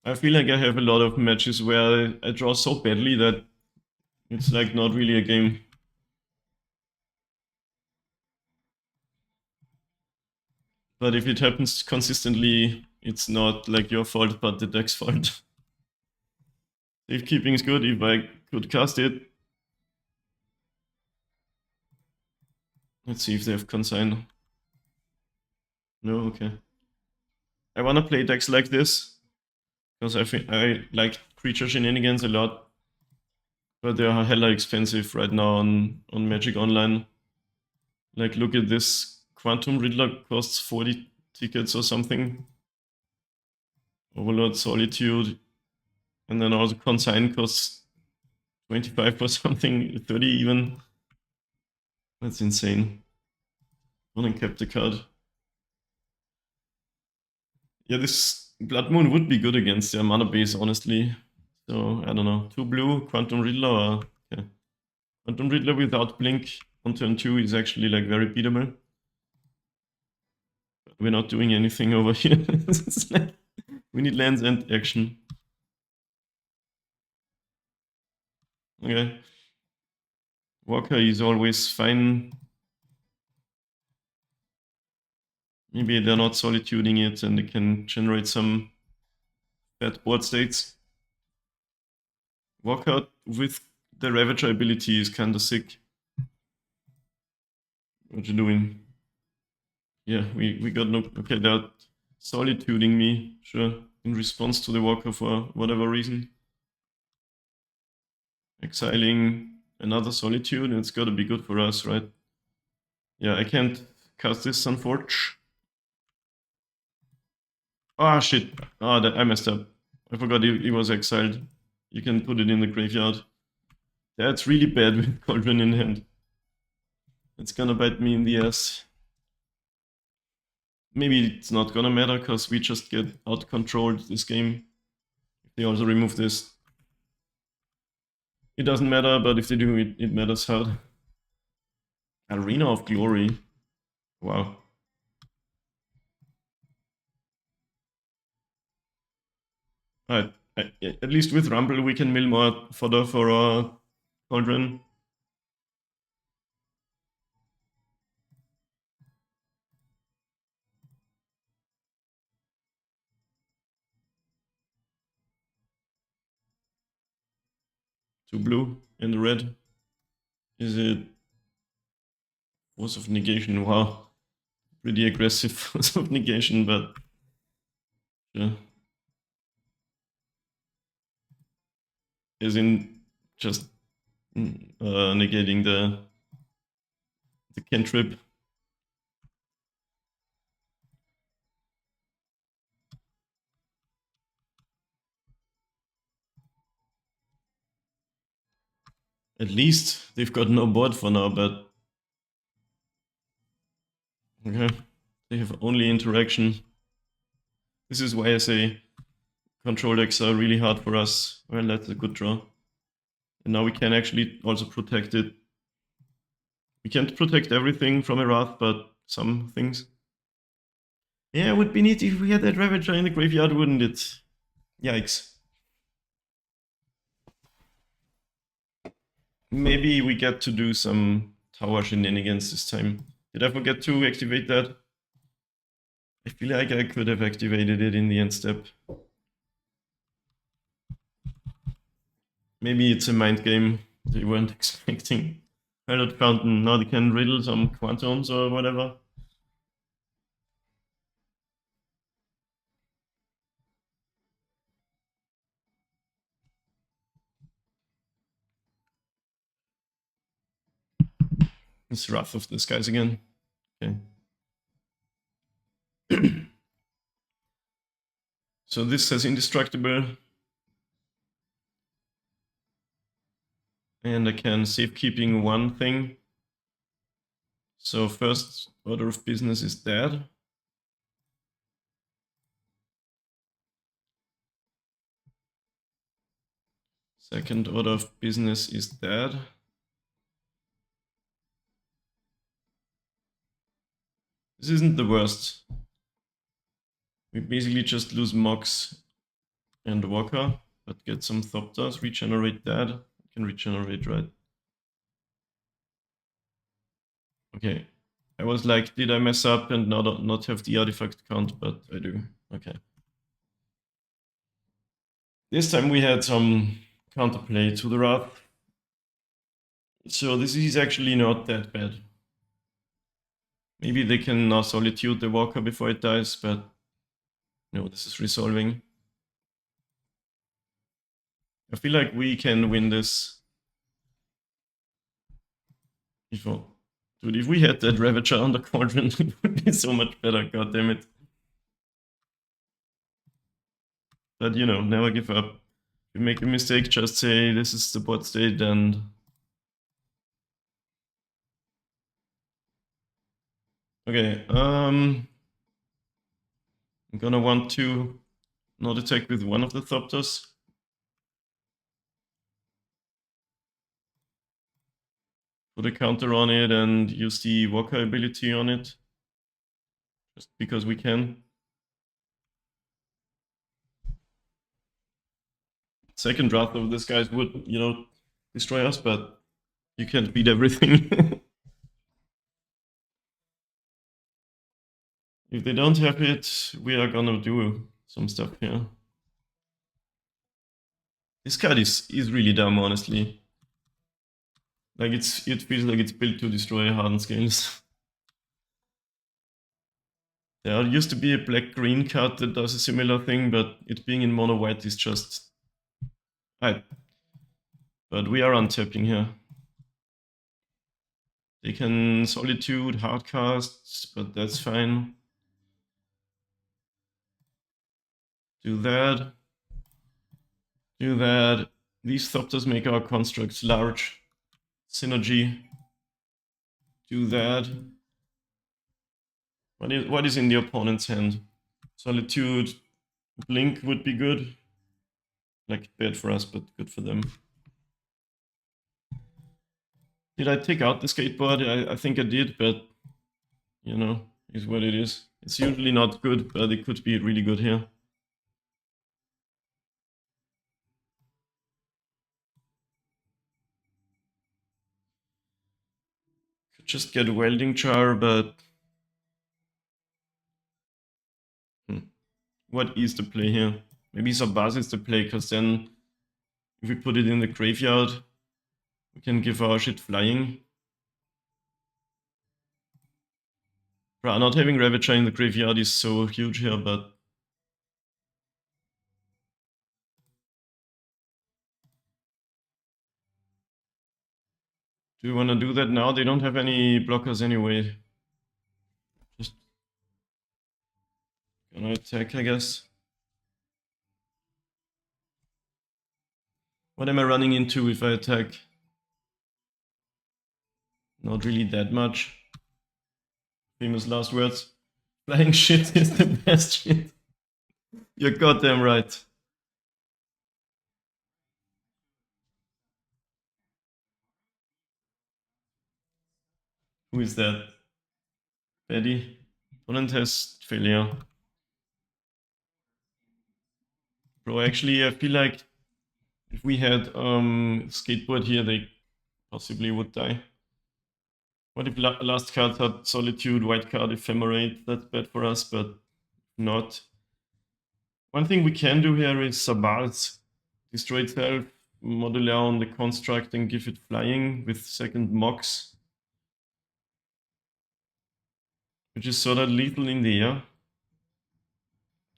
I feel like I have a lot of matches where I draw so badly that it's like not really a game. But if it happens consistently, it's not like your fault, but the deck's fault. Safekeeping is good if I could cast it. Let's see if they have consign. No, okay. I wanna play decks like this because I like creature shenanigans a lot, but they are hella expensive right now on Magic Online. Like, look at this. Quantum Riddler costs 40 tickets or something. Overlord Solitude. And then also Consign costs 25 or something, 30 even. That's insane. Uncap the card. Yeah, this Blood Moon would be good against their mana base, honestly. So, I don't know. 2 blue, Quantum Riddler, or... Okay. Quantum Riddler without Blink on turn 2 is actually like very beatable. But we're not doing anything over here. Like, we need lands and action. Okay. Walker is always fine. Maybe they're not solituding it and they can generate some bad board states. Walker with the Ravager ability is kinda sick. What you doing? Yeah, we got no... Okay, they're solituding me, sure, in response to the Walker for whatever reason. Exiling another Solitude, it's gotta be good for us, right? Yeah, I can't cast this Sunforge. Ah, shit. Ah, I messed up. I forgot he was exiled. You can put it in the graveyard. That's really bad with Cauldron in hand. It's gonna bite me in the ass. Maybe it's not gonna matter, because we just get out-controlled this game. If they also remove this. It doesn't matter, but if they do, it matters hard. Arena of Glory. Wow. Alright, at least with Rumble we can mill more fodder for our Cauldron. Two blue and red. Is it Force of Negation? Wow. Pretty aggressive Force of Negation, but yeah. As in just negating the cantrip. At least they've got no board for now, but okay, they have only interaction. This is why I say control decks are really hard for us. Well, that's a good draw. And now we can actually also protect it. We can't protect everything from a Wrath, but some things. Yeah, it would be neat if we had that Ravager in the graveyard, wouldn't it? Yikes. Maybe we get to do some tower shenanigans this time. Did I forget to activate that? I feel like I could have activated it in the end step. Maybe it's a mind game they weren't expecting. Pilot Fountain, now they can riddle some quantums or whatever. It's Wrath of the Skies again. Okay. So this says indestructible. And I can safekeeping one thing. So first order of business is dead. Second order of business is dead. This isn't the worst. We basically just lose Mox and Walker, but get some Thopters, regenerate that. We can regenerate, right? Okay. I was like, did I mess up and not have the artifact count, but I do. Okay. This time we had some counterplay to the Wrath. So this is actually not that bad. Maybe they can now Solitude the Walker before it dies, but no, this is resolving. I feel like we can win this. Dude, if we had that Ravager on the Cauldron, it would be so much better, god damn it. But you know, never give up. If you make a mistake, just say this is the bot state and... Okay, I'm gonna want to not attack with one of the Thopters. Put a counter on it and use the Walker ability on it. Just because we can. Second draft of this guys would, you know, destroy us, but you can't beat everything. If they don't have it, we are gonna do some stuff here. This card is really dumb, honestly. Like it feels like it's built to destroy hardened scales. There used to be a black-green card that does a similar thing, but it being in mono-white is just... Right. But we are untapping here. They can Solitude, hardcast, but that's fine. Do that. Do that. These Thopters make our constructs large. Synergy. Do that. What is in the opponent's hand? Solitude. Blink would be good. Like, bad for us, but good for them. Did I take out the skateboard? I think I did, but, you know, is what it is. It's usually not good, but it could be really good here. Could just get a welding jar, but... What is the play here? Maybe Sabaz is the play, because then if we put it in the graveyard, we can give our shit flying. Bruh, not having Ravager in the graveyard is so huge here, but... Do you want to do that now? They don't have any blockers anyway. Just gonna attack, I guess. What am I running into if I attack? Not really that much. Famous last words. Flying shit is the best shit. You're goddamn right. Who is that? Betty. Opponent has failure. Bro, actually, I feel like if we had skateboard here, they possibly would die. What if last card had Solitude, white card, Ephemerate? That's bad for us, but not. One thing we can do here is Sabaz. Destroy itself, modular on the construct and give it flying with second Mox. Which is sort of lethal in the air.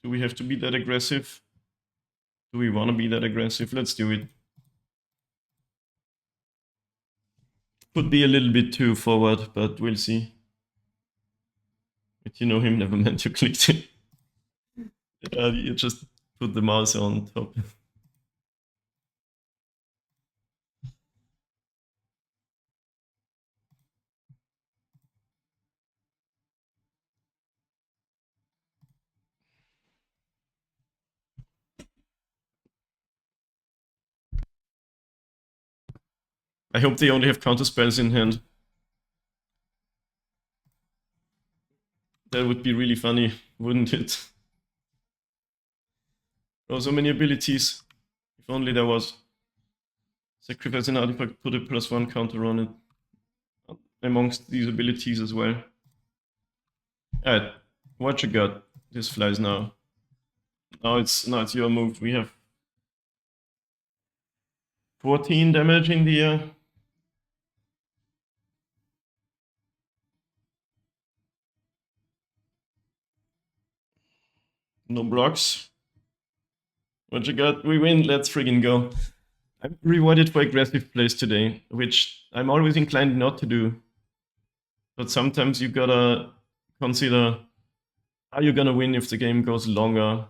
Do we have to be that aggressive? Do we want to be that aggressive? Let's do it. Could be a little bit too forward, but we'll see. But you know him, never meant to click it. You just put the mouse on top. I hope they only have counter spells in hand. That would be really funny, wouldn't it? Oh, so many abilities. If only there was. Sacrifice an artifact, put a +1 counter on it. Amongst these abilities as well. Alright, what you got? This flies now. Now it's your move. We have 14 damage in the air. No blocks. What you got? We win. Let's friggin' go. I'm rewarded for aggressive plays today, which I'm always inclined not to do. But sometimes you gotta consider, are you gonna win if the game goes longer?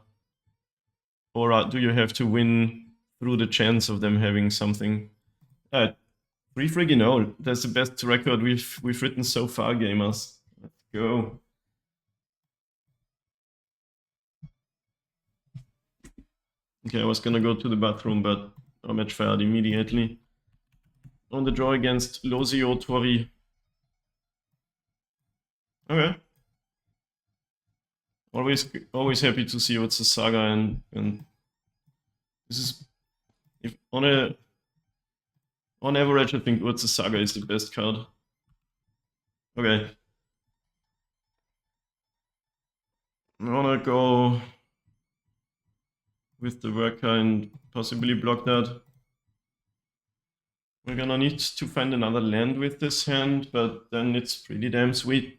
Or do you have to win through the chance of them having something? 3-0. That's the best record we've written so far, gamers. Let's go. Okay, I was gonna go to the bathroom, but our match fired immediately. On the draw against Losio Tori. Okay. Always happy to see what's a saga, and this is, if on average, I think what's a saga is the best card. Okay. I wanna go with the worker and possibly block that. We're gonna need to find another land with this hand, but then it's pretty damn sweet.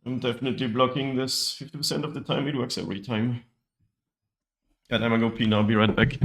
I'm definitely blocking this 50% of the time. It works every time. And I'm gonna go pee now. I'll be right back.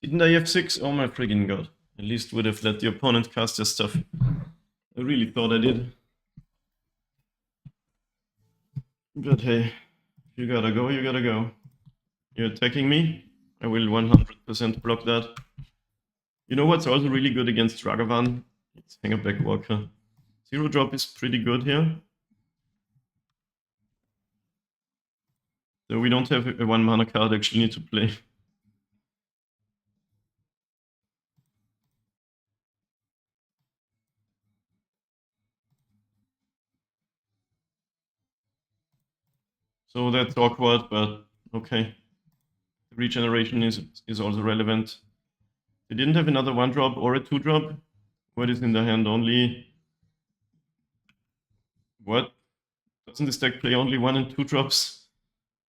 Didn't I have 6? Oh my friggin' god. At least would have let the opponent cast their stuff. I really thought I did. But hey, you gotta go, you gotta go. You're attacking me? I will 100% block that. You know what's also really good against Ragavan? It's Hangerback Walker. 0 drop is pretty good here. So we don't have a 1 mana card actually need to play. So that's awkward, but okay. Regeneration is also relevant. They didn't have another 1 drop or a 2 drop. What is in the hand only? What? Doesn't this deck play only 1 and 2 drops?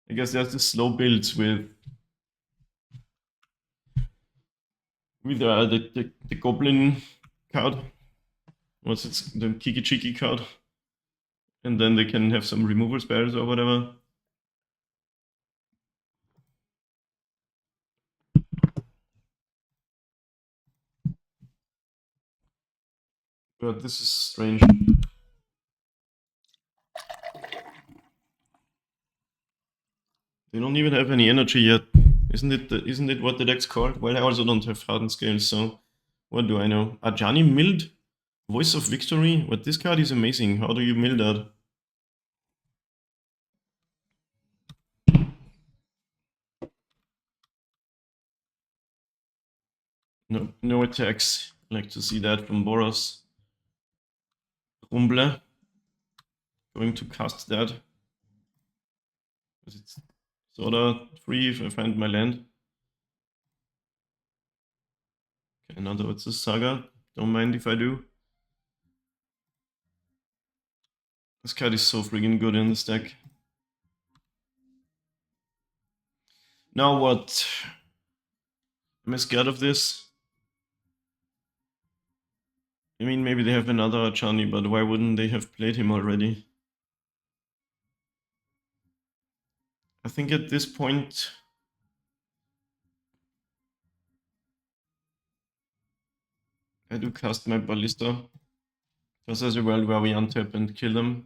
I guess there's the slow builds with the Goblin card. What's it? The Kiki Chiki card. And then they can have some removal spells or whatever. But this is strange. They don't even have any energy yet. Isn't it what the deck's called? Well, I also don't have hardened scales, so what do I know? Ajani Mild? Voice of Victory? But this card is amazing. How do you mill that? No attacks. I like to see that from Boros. Rumble. Going to cast that. It's sorta free if I find my land. Okay, another it's a saga. Don't mind if I do. This card is so friggin' good in this deck. Now what? Am I scared of this? I mean, maybe they have another Chani, but why wouldn't they have played him already? I think at this point... I do cast my Ballista. Because there's a world where we untap and kill them.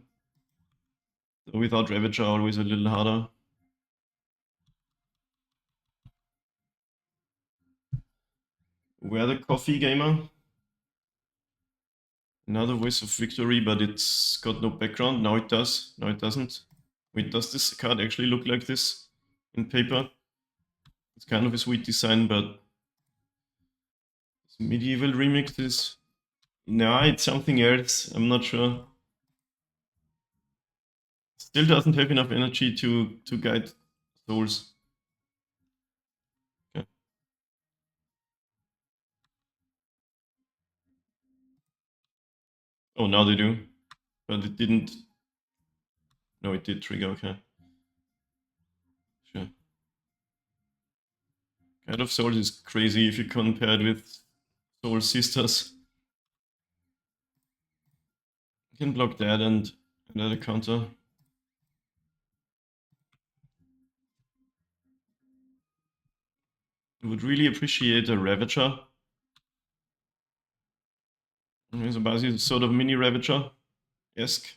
So without Ravager, always a little harder. Where the coffee gamer? Another Voice of Victory, but it's got no background. Now it does. Now it doesn't. Wait, does this card actually look like this in paper? It's kind of a sweet design, but medieval remix is... No, it's something else. I'm not sure. Still doesn't have enough energy to guide souls. Okay. Oh, now they do. But it didn't... No, it did trigger, okay. Sure. Guide of Souls is crazy if you compare it with Soul Sisters. You can block that and add a counter. I would really appreciate a Ravager. There's a Basi, sort of mini Ravager-esque.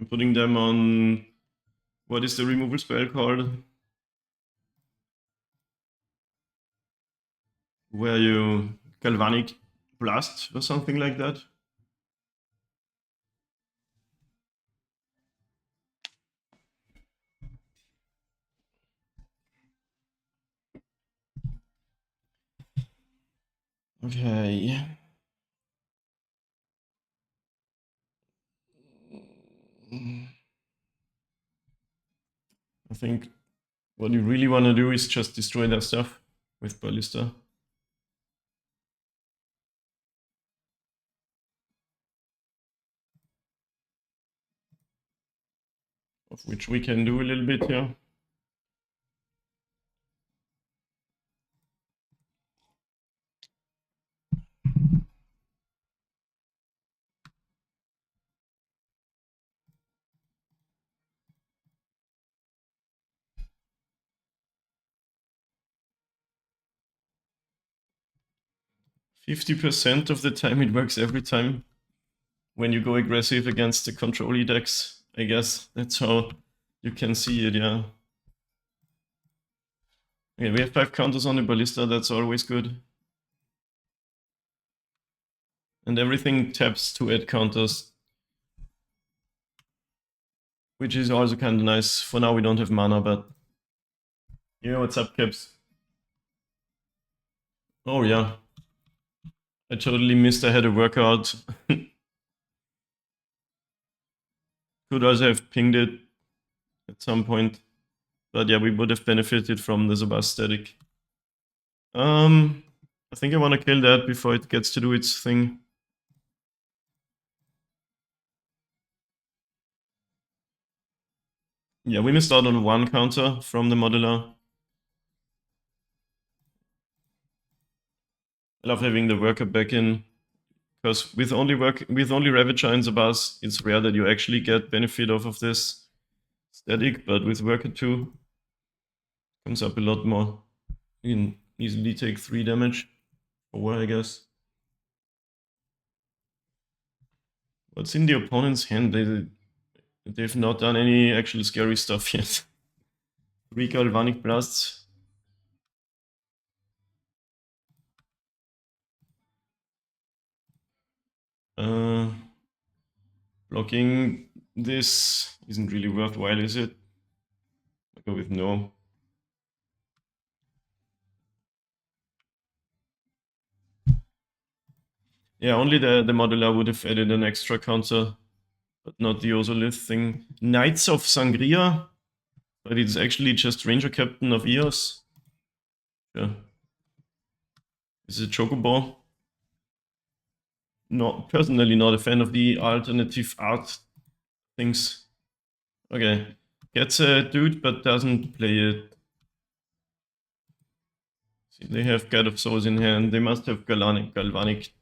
I'm putting them on... What is the removal spell called? Where you... Galvanic Blast or something like that? Okay. I think what you really want to do is just destroy their stuff with Ballista. Of which we can do a little bit here. %50 of the time it works every time when you go aggressive against the control decks. I guess that's how you can see it, yeah. Okay, we have 5 counters on the Ballista, that's always good. And everything taps to add counters, which is also kind of nice. For now we don't have mana, but... Yeah, what's up, Caps? Oh yeah. I totally missed I had a workout. Could also have pinged it at some point. But yeah, we would have benefited from the Zabas static. I think I want to kill that before it gets to do its thing. Yeah, we missed out on 1 counter from the modeler. I love having the worker back in, because with only Ravager and Zabas, it's rare that you actually get benefit off of this static, but with worker 2, comes up a lot more. You can easily take 3 damage, 4 I guess. What's in the opponent's hand? They've not done any actual scary stuff yet. 3 Galvanic Blasts. Blocking this isn't really worthwhile, is it? I'll go with no. Yeah, only the modeler would have added an extra counter, but not the Ozolith thing. Knights of Sangria, but it's actually just Ranger Captain of Eos. Yeah. Is it Chocobo? No, personally not a fan of the alternative art things. Okay, gets a dude but doesn't play it. See, they have God of Souls in hand. They must have Galvanic.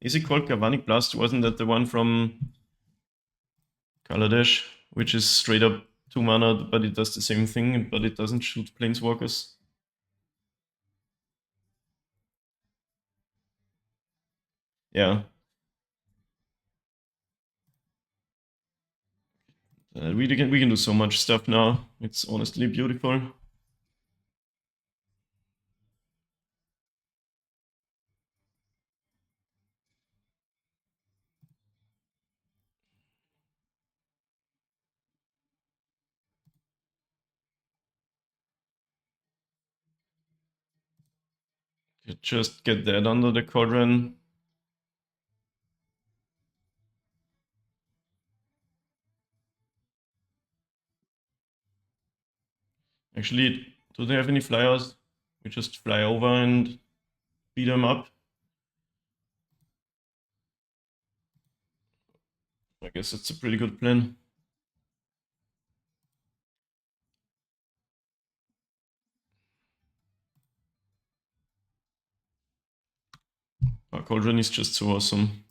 Is it called Galvanic Blast? Wasn't that the one from Kaladesh, which is straight up 2 mana, but it does the same thing, but it doesn't shoot planeswalkers? Yeah. We can do so much stuff now. It's honestly beautiful. You just get that under the Cauldron. Actually, do they have any flyers? We just fly over and beat them up. I guess it's a pretty good plan. Our Cauldron is just so awesome.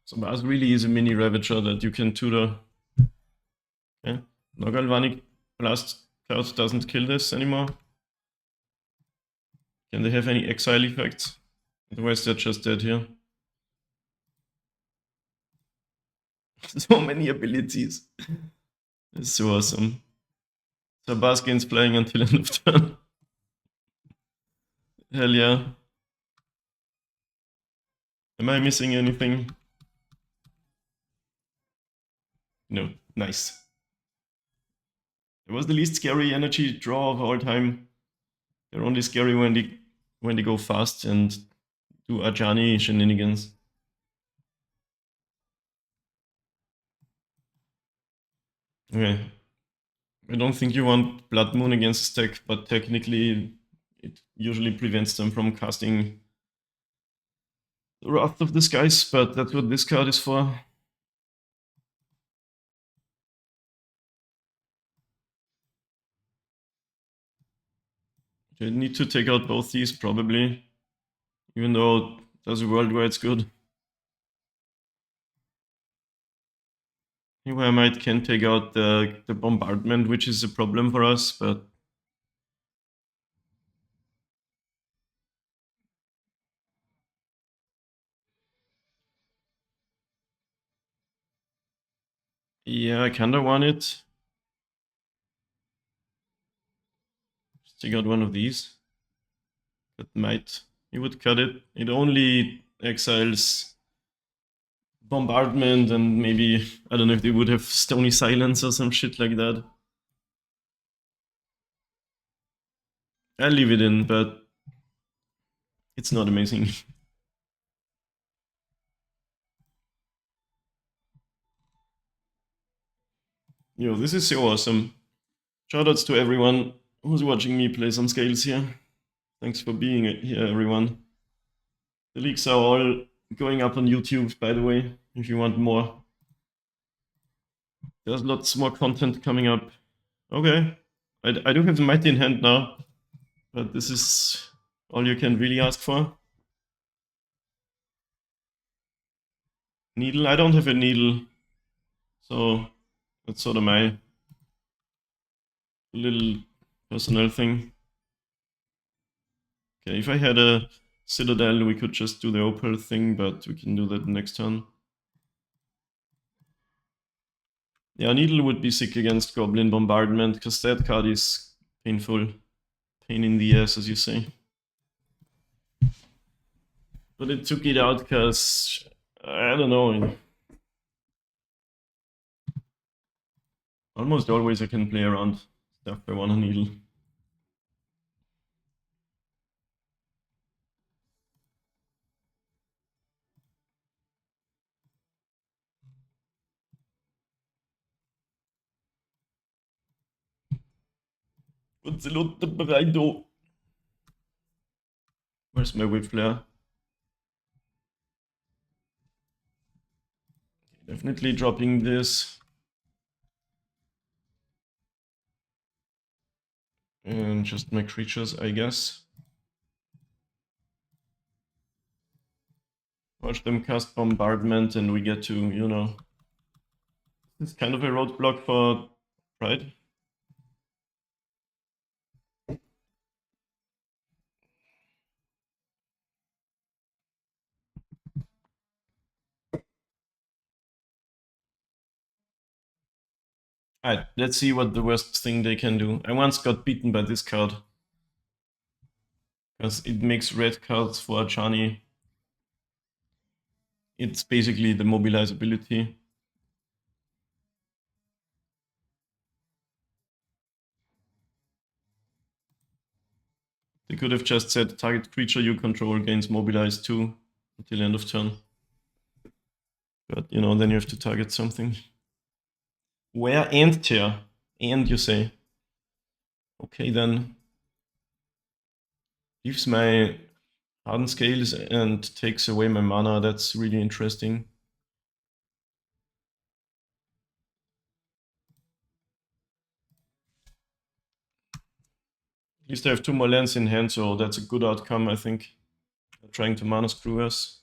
So Baz really is a mini Ravager that you can tutor. Okay. No Galvanic Blast card doesn't kill this anymore. Can they have any exile effects? Otherwise they're just dead here. So many abilities. It's so awesome. So Baskin's playing until end of turn. Hell yeah. Am I missing anything? No. Nice. It was the least scary energy draw of all time. They're only scary when they go fast and do Ajani shenanigans. Okay. I don't think you want Blood Moon against a stack, but technically it usually prevents them from casting the Wrath of the Skies, but that's what this card is for. They need to take out both these, probably. Even though there's a world where it's good. Anyway, I might can take out the bombardment, which is a problem for us, but yeah, I kinda want it. Just take out one of these. That might... He would cut it. It only exiles bombardment and maybe... I don't know if they would have Stony Silence or some shit like that. I'll leave it in, but it's not amazing. Yo, this is so awesome. Shoutouts to everyone who's watching me play some scales here. Thanks for being here, everyone. The leaks are all going up on YouTube, by the way, if you want more. There's lots more content coming up. Okay, I do have the Mighty in hand now, but this is all you can really ask for. Needle? I don't have a needle, so that's sort of my little personal thing. Okay, if I had a Citadel, we could just do the Opal thing, but we can do that next turn. Yeah, Needle would be sick against Goblin Bombardment, because that card is painful. Pain in the ass, as you say. But it took it out because, I don't know. Almost always I can play around stuff I want to Needle. Where's my Whip Flare? Definitely dropping this. And just my creatures, I guess. Watch them cast Bombardment and we get to, you know... It's kind of a roadblock for Pride. Alright, let's see what the worst thing they can do. I once got beaten by this card. Because it makes red cards for Achani. It's basically the mobilize ability. They could have just said target creature you control gains mobilize 2 until end of turn. But you know, then you have to target something. Where and tear? And you say. Okay then. Leaves my hardened scales and takes away my mana. That's really interesting. At least I have 2 more lands in hand, so that's a good outcome, I think. They're trying to mana screw us.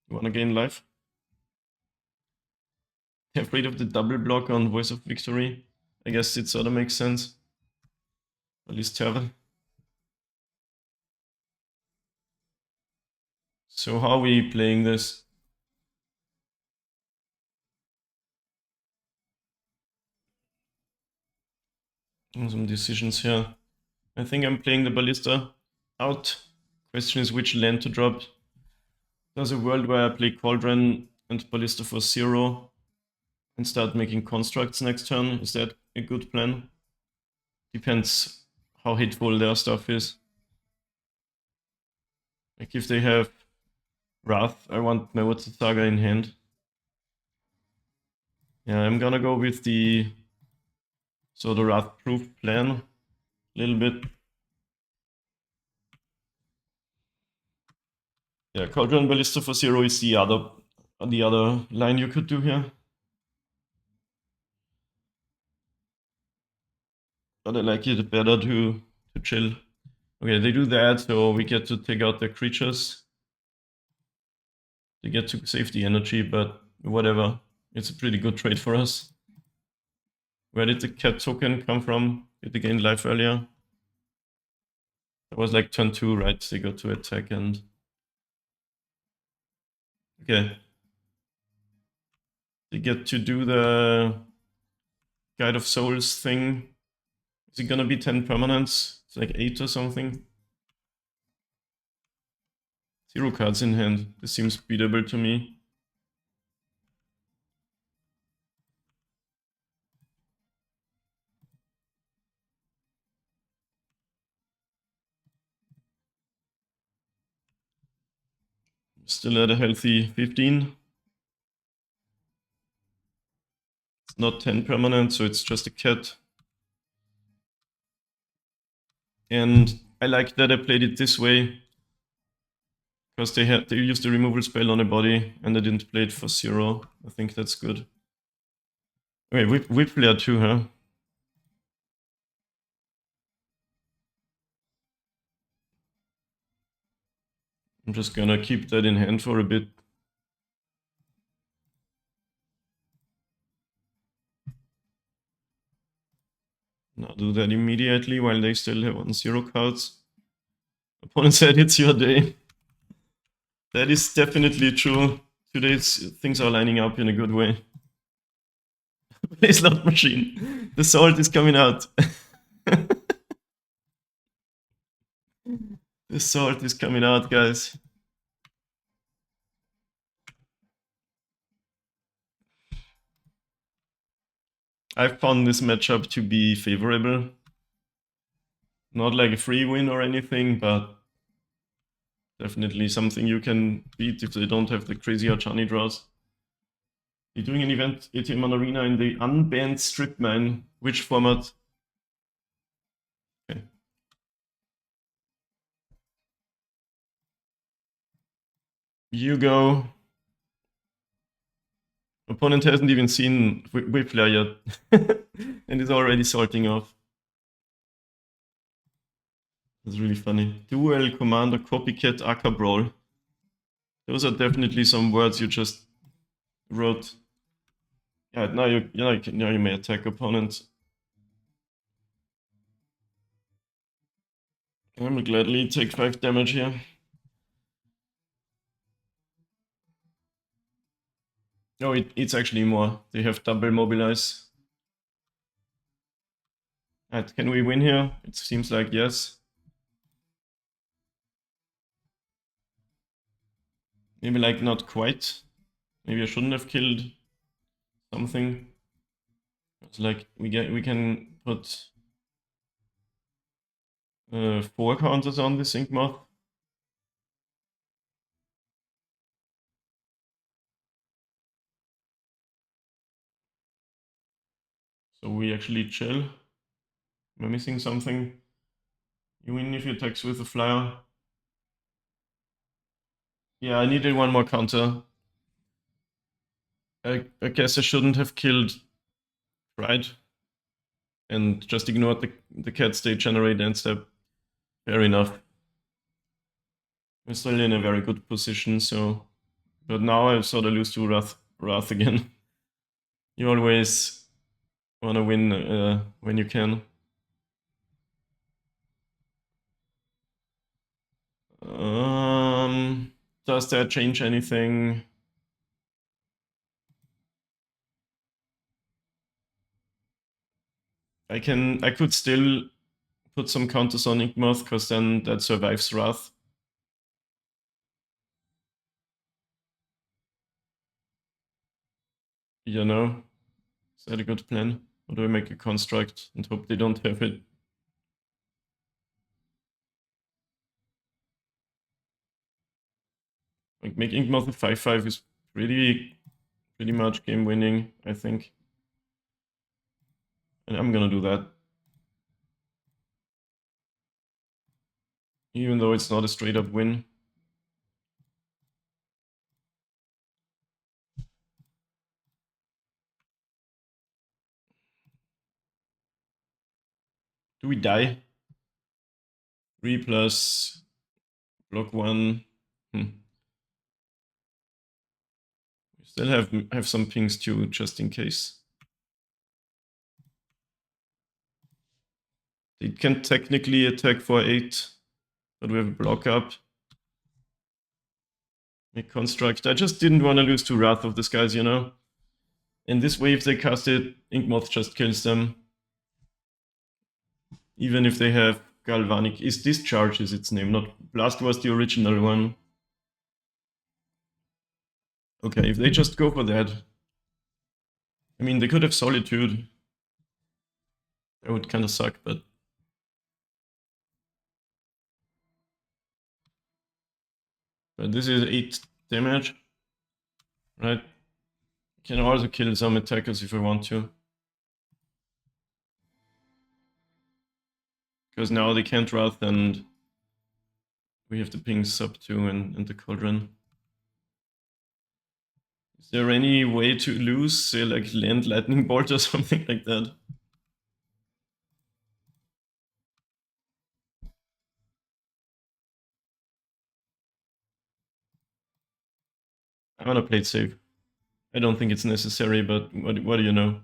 You wanna gain life? Afraid of the double block on Voice of Victory. I guess it sort of makes sense. At least Terra. So how are we playing this? Some decisions here. I think I'm playing the Ballista out. Question is which land to drop. There's a world where I play Cauldron and Ballista for 0 and start making constructs next turn. Is that a good plan? Depends how hitful their stuff is. Like if they have Wrath, I want my What's the Saga in hand. Yeah, I'm gonna go with the Wrath-proof plan a little bit. Yeah, Cauldron Ballista for 0 is the other line you could do here. But I like it better to chill. Okay, they do that, so we get to take out their creatures. They get to save the energy, but whatever. It's a pretty good trade for us. Where did the cat token come from? Did they gain life earlier? That was like turn 2, right? They got to attack and... Okay. They get to do the Guide of Souls thing. Is it gonna be 10 permanents? It's like 8 or something. 0 cards in hand. This seems beatable to me. Still at a healthy 15. It's not 10 permanent, so it's just a cat. And I like that I played it this way. Because they used the removal spell on a body and I didn't play it for 0. I think that's good. Okay, whip flare too, huh? I'm just gonna keep that in hand for a bit. Now do that immediately while they still have 1/0 cards. Opponent said it's your day. That is definitely true. Today's things are lining up in a good way. Play slot machine. The salt is coming out. The salt is coming out, guys. I found this matchup to be favorable. Not like a free win or anything, but definitely something you can beat if they don't have the crazy Achani draws. You're doing an event ATM on Arena in the unbanned strip mine. Which format? Okay. You go. Opponent hasn't even seen Whiplayer yet, and is already sorting off. That's really funny. Duel, Commander, Copycat, Akka Brawl. Those are definitely some words you just wrote. Yeah, now you may attack opponents. I will gladly take 5 damage here. No, it's actually more. They have double mobilize. Right, can we win here? It seems like yes. Maybe like not quite. Maybe I shouldn't have killed something. It's like we can put 4 counters on this Ink Moth. So we actually chill. Am I missing something? You win if you attacks with a flyer. Yeah, I needed 1 more counter. I guess I shouldn't have killed Pride and just ignored the cat state generate end step. Fair enough. We're still in a very good position, so... But now I sort of lose to Wrath again. You always want to win when you can. Does that change anything? I could still put some counters on Inkmoth, because then that survives Wrath. You know? Is that a good plan? Or do I make a construct and hope they don't have it? Like, making Inkmoth a 5/5 is pretty much game winning, I think. And I'm gonna do that. Even though it's not a straight up win. Do we die? 3 plus block 1. We still have some pings too, just in case. They can technically attack for 8, but we have a block up. Make construct. I just didn't want to lose to Wrath of the Skies, you know? And this way, if they cast it, Inkmoth just kills them. Even if they have Galvanic. Is Discharge is its name, not Blast was the original one. Okay, if they just go for that. I mean, they could have Solitude. That would kind of suck, but... But this is 8 damage. Right? Can also kill some attackers if I want to. Because now they can't Wrath and we have the pings sub 2 and the Cauldron. Is there any way to lose, say, like land Lightning Bolt or something like that? I wanna play it safe. I don't think it's necessary, but what do you know?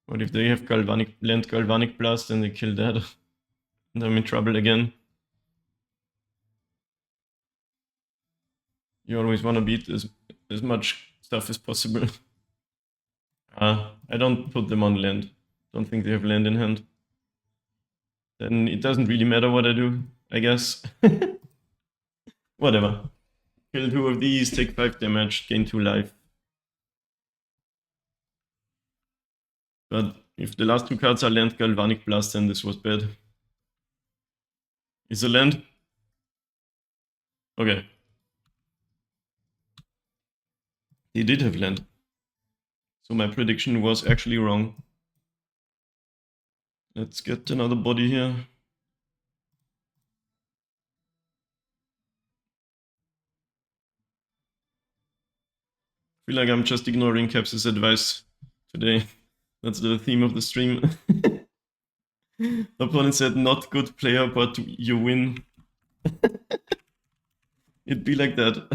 What if they have land Galvanic Blast and they kill that? And I'm in trouble again. You always want to beat as much stuff as possible. I don't put them on land. Don't think they have land in hand. Then it doesn't really matter what I do, I guess. Whatever. Kill 2 of these, take 5 damage, gain 2 life. But if the last 2 cards are land Galvanic Blast, then this was bad. Is a land? Okay. They did have land. So my prediction was actually wrong. Let's get another body here. feel like I'm just ignoring Caps' advice today. That's the theme of the stream. Opponent said, not good player, but you win. It'd be like that.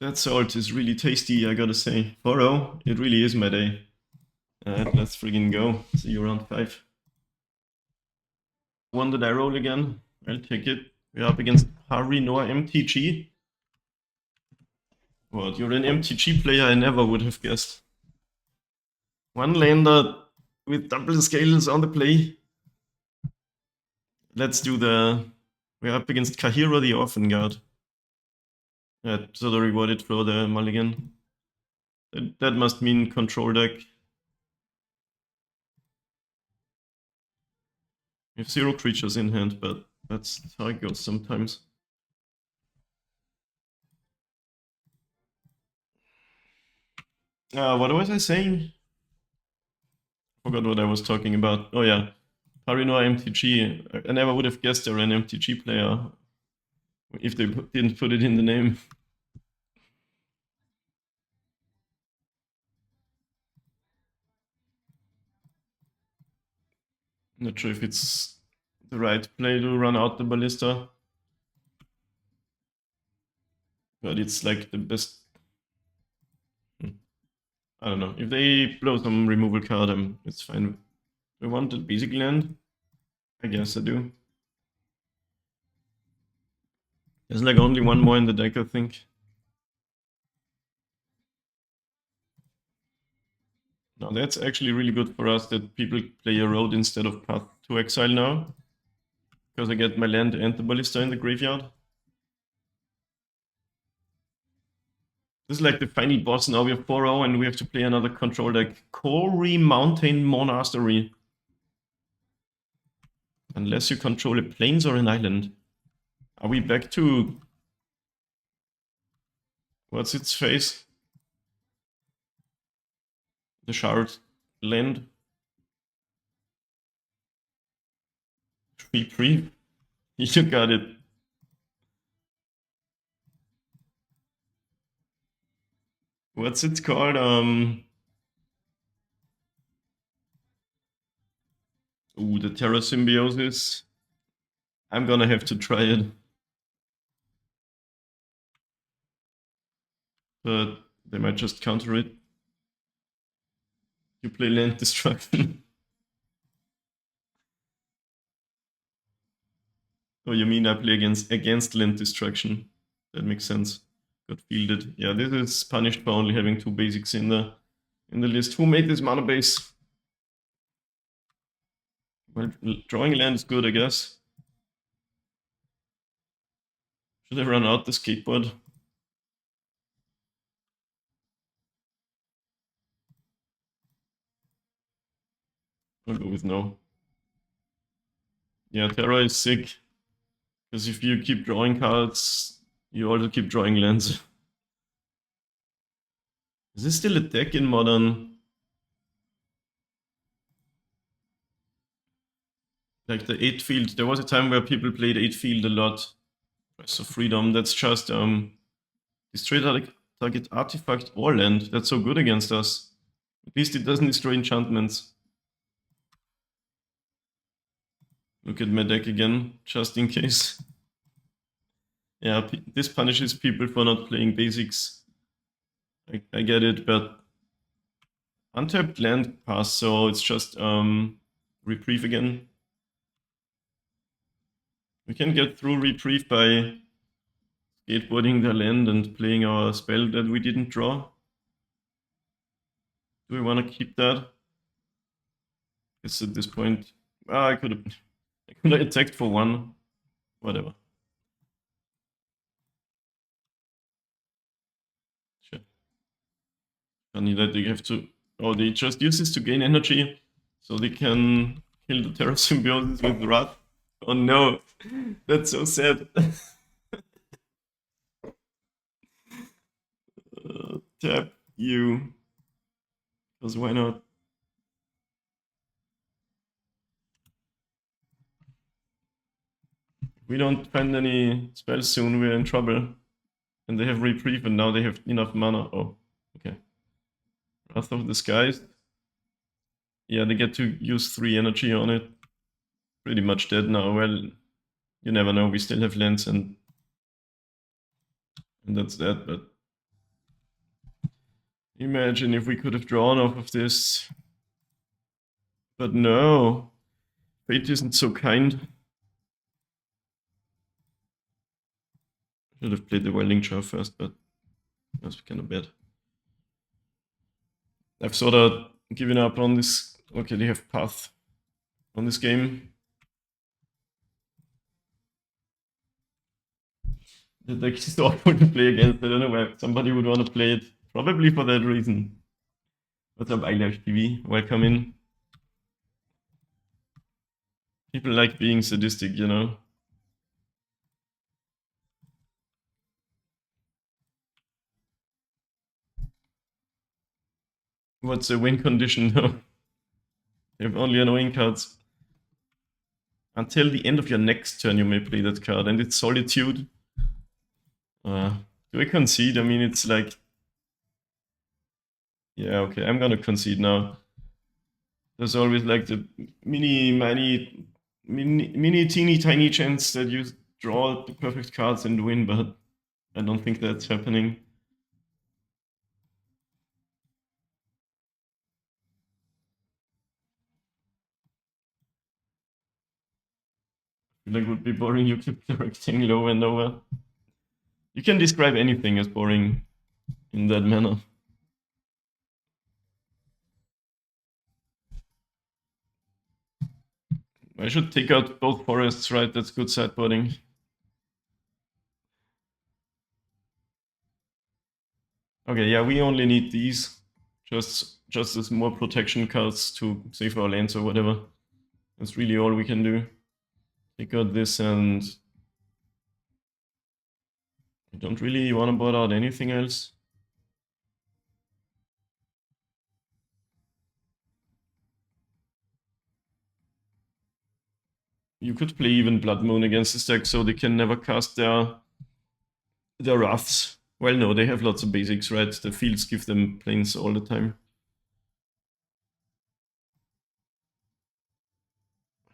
That salt is really tasty, I gotta say. 4-0, it really is my day. Alright, let's friggin' go. See you around 5. One did I roll again? I'll take it. We're up against Harinoa MTG. What, you're an MTG player I never would have guessed. One lander with double scales on the play. Let's do the... We're up against Kahira the Orphan Guard. So the rewarded for the mulligan. That must mean control deck. We have 0 creatures in hand, but that's how it goes sometimes. What was I saying? Forgot what I was talking about. Oh yeah, Harinoa MTG. I never would have guessed they're an MTG player if they didn't put it in the name. Not sure if it's the right play to run out the Ballista. But it's like the best... I don't know. If they blow some removal card, it's fine. Do I want the basic land? I guess I do. There's like only one more in the deck, I think. Now that's actually really good for us that people play a road instead of Path to Exile now. Because I get my land and the Ballista in the graveyard. This is like the final boss now. We have 4-0 and we have to play another control deck. Corey Mountain Monastery. Unless you control a plains or an island. Are we back to... What's its face? The shard land. 3-3. You got it. What's it called? Ooh, the Terra Symbiosis. I'm gonna have to try it. But they might just counter it. You play land destruction. Oh, you mean I play against land destruction? That makes sense. Got fielded. Yeah, this is punished for only having 2 basics in the list. Who made this mana base? Well, drawing land is good, I guess. Should I run out the skateboard? I'll go with no. Yeah, Terra is sick. Because if you keep drawing cards, you also keep drawing lands. Is this still a deck in Modern? Like the 8 field, there was a time where people played 8 field a lot. Price of Freedom, that's just destroy target artifact or land. That's so good against us. At least it doesn't destroy enchantments. Look at my deck again, just in case. Yeah, this punishes people for not playing basics. I get it, but untapped land pass, so it's just reprieve again. We can get through reprieve by skateboarding the land and playing our spell that we didn't draw. Do we want to keep that? Guess at this point, I could have attacked for 1. Whatever. Sure. Funny that they have to... Oh, they just use this to gain energy, so they can Kill the Terra Symbiosis with Wrath. Oh no, that's so sad. Tap you. Because why not? If we don't find any spells soon, we're in trouble. And they have reprieve, and now they have enough mana. Oh, okay. Wrath of the Skies. Yeah, they get to use 3 energy on it. Pretty much dead now. Well, you never know. We still have lands, and that's that. But imagine if we could have drawn off of this. But no, fate isn't so kind. Should have played the Welding Jar first, but that's kind of bad. I've sort of given up on this. Okay, they have Path on this game. The deck is awful to play against. I don't know why somebody would want to play it. Probably for that reason. What's up, Eyelash TV? Welcome in. People like being sadistic, you know. What's the win condition though? You have only annoying cards. Until the end of your next turn, you may play that card, and it's Solitude. Do I concede? I mean, it's like... Yeah, okay, I'm gonna concede now. There's always like the mini, teeny tiny chance that you draw the perfect cards and win, but I don't think that's happening. I feel like it would be boring. You keep directing low and over. You can describe anything as boring in that manner. I should take out both forests, right? That's good sideboarding. Okay, yeah, we only need these. Just as more protection cards to save our lands or whatever. That's really all we can do. Take out this, and I don't really want to board out anything else. You could play even Blood Moon against this deck, so they can never cast their Wraths. Well, no, they have lots of basics, right? The fields give them planes all the time.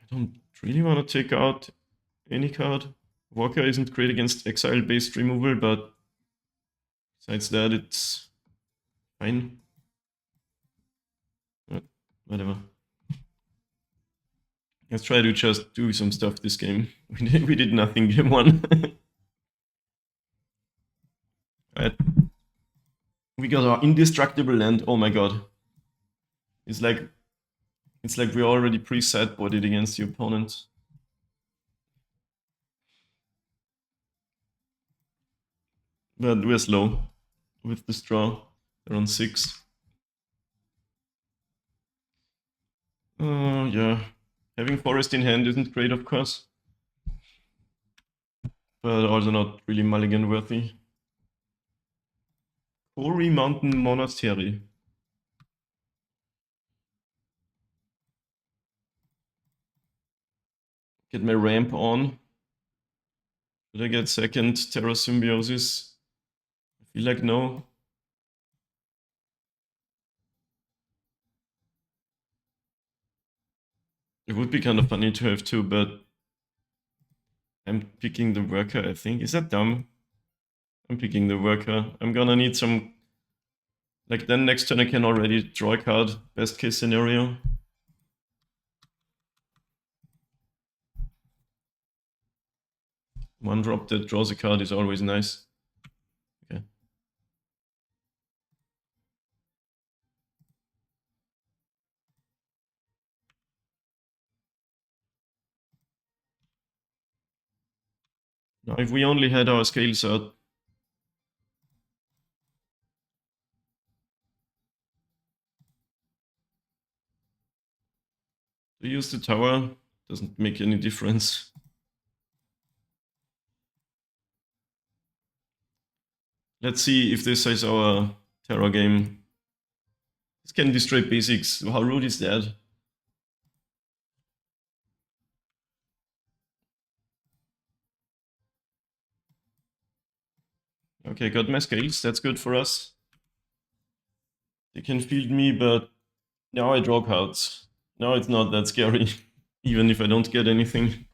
I don't really want to take out any card. Walker isn't great against exile-based removal, but besides that, it's fine. But whatever. Let's try to just do some stuff this game. We did nothing game 1. Right. We got our indestructible land. Oh my god. It's like we already pre-sideboarded against the opponent. But we're slow with this draw. They're on 6. Yeah. Having Forest in hand isn't great, of course. But also not really mulligan worthy. Quarry Mountain Monastery. Get my ramp on. Should I get second Terra Symbiosis? I feel like no. It would be kind of funny to have two, but I'm picking the worker, I think. Is that dumb? I'm picking the worker. I'm gonna need some... Like, then next turn I can already draw a card. Best case scenario. One drop that draws a card is always nice. Okay. Now, if we only had our scales out... To use the tower doesn't make any difference. Let's see if this is our terror game. This can destroy basics. How rude is that? Okay, got my scales. That's good for us. They can field me, but now I draw cards. Now it's not that scary, even if I don't get anything.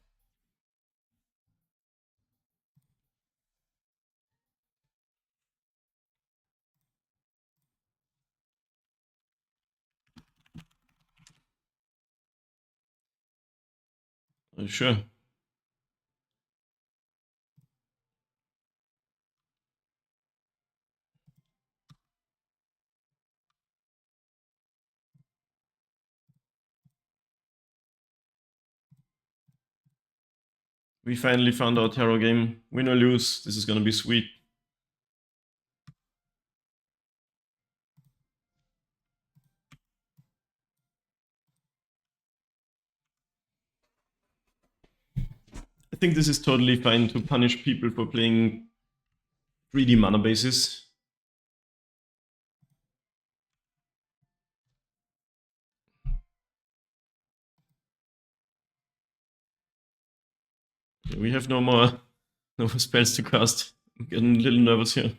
Sure. We finally found our tarot game. Win or lose, this is gonna be sweet. I think this is totally fine to punish people for playing 3D mana bases. Okay, we have no more spells to cast. I'm getting a little nervous here.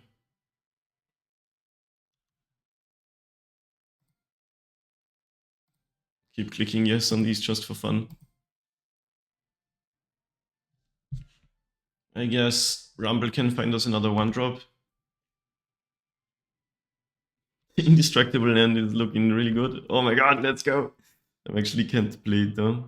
Keep clicking yes on these just for fun. I guess Rumble can find us another 1-drop. Indestructible Land is looking really good. Oh my god, let's go! I actually can't play it though.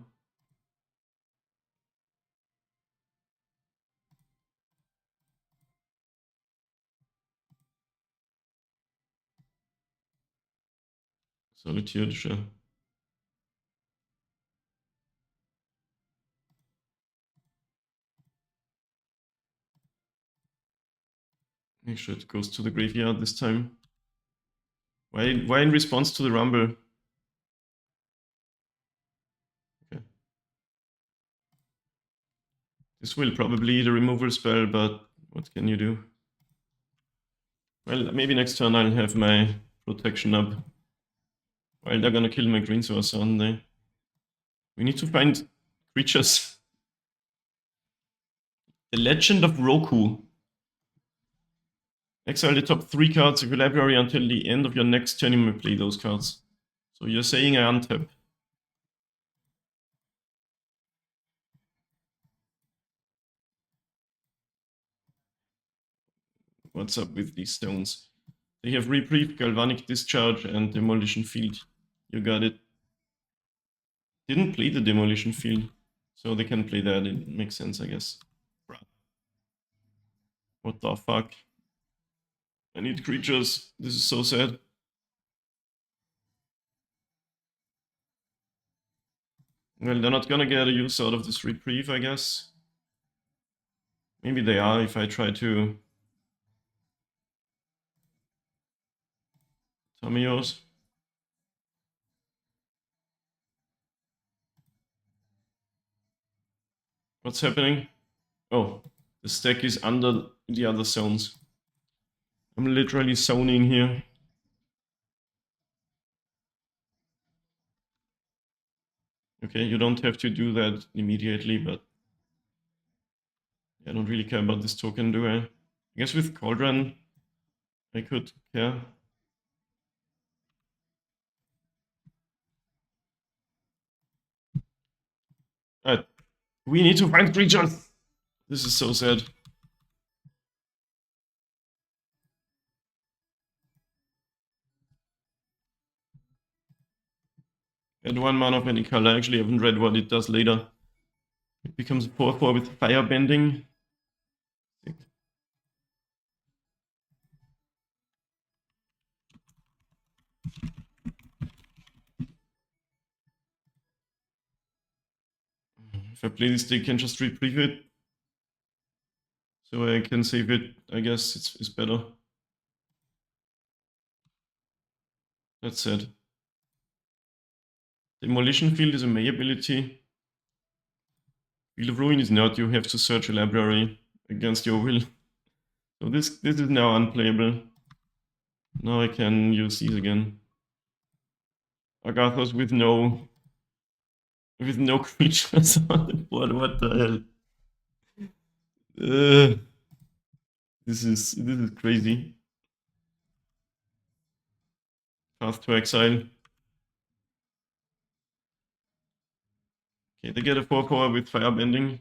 Solitude, sure. Make sure it goes to the graveyard this time. Why in response to the Rumble? Okay. This will probably eat a removal spell, but what can you do? Well, maybe next turn I'll have my protection up. Well, they're gonna kill my green source, aren't they? We need to find creatures. The Legend of Roku. Exile the top 3 cards of your library until the end of your next turn. You may play those cards. So you're saying I untap. What's up with these stones? They have Reprieve, Galvanic Discharge, and Demolition Field. You got it. Didn't play the Demolition Field, so they can play that. It makes sense, I guess. What the fuck? I need creatures. This is so sad. Well, they're not gonna get a use out of this Reprieve, I guess. Maybe they are if I try to... Tamios. What's happening? Oh, the stack is under the other zones. I'm literally zoning here. Okay, you don't have to do that immediately, but I don't really care about this token, do I? I guess with Cauldron, I could care. We need to find creatures! This is so sad. Add 1 mana of any color. I actually haven't read what it does later. It becomes a 4/4 with Firebending. If I play this, they can just reprieve it. So I can save it. I guess it's better. That's sad. Demolition Field is a May ability. Field of Ruin is not. You have to search a library against your will. So this is now unplayable. Now I can use these again. Agathos with no creatures on the board. What the hell? This is crazy. Path to Exile. Okay, they get a 4/4 with Firebending.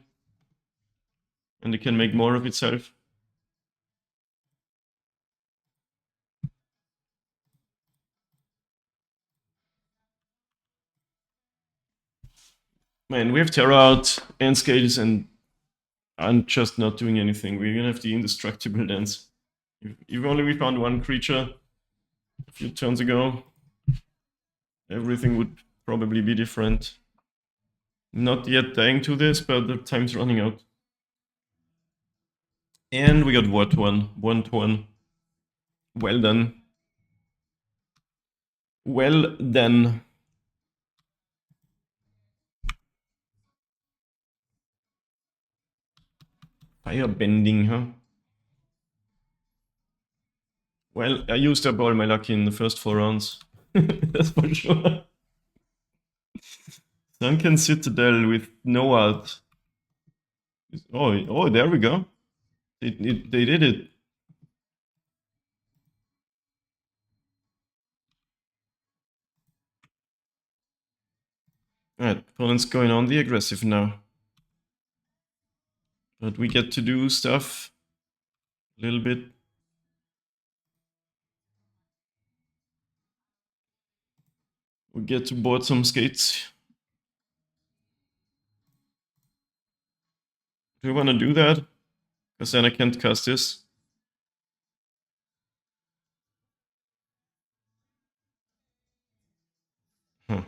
And it can make more of itself. Man, we have Terra out and Scales, and I'm just not doing anything. We're gonna have the Indestructible Dance. If only we found one creature a few turns ago, everything would probably be different. Not yet dying to this, but the time's running out. And we got what one? 1/1. Well done. Well done. Firebending, huh? Well, I used up all my luck in the first 4 rounds. That's for sure. Sunken Citadel with no art. Oh, there we go. They did it. Alright, opponent's going on the aggressive now. But we get to do stuff a little bit. We get to board some skates. Do we want to do that? Because then I can't cast this. Huh.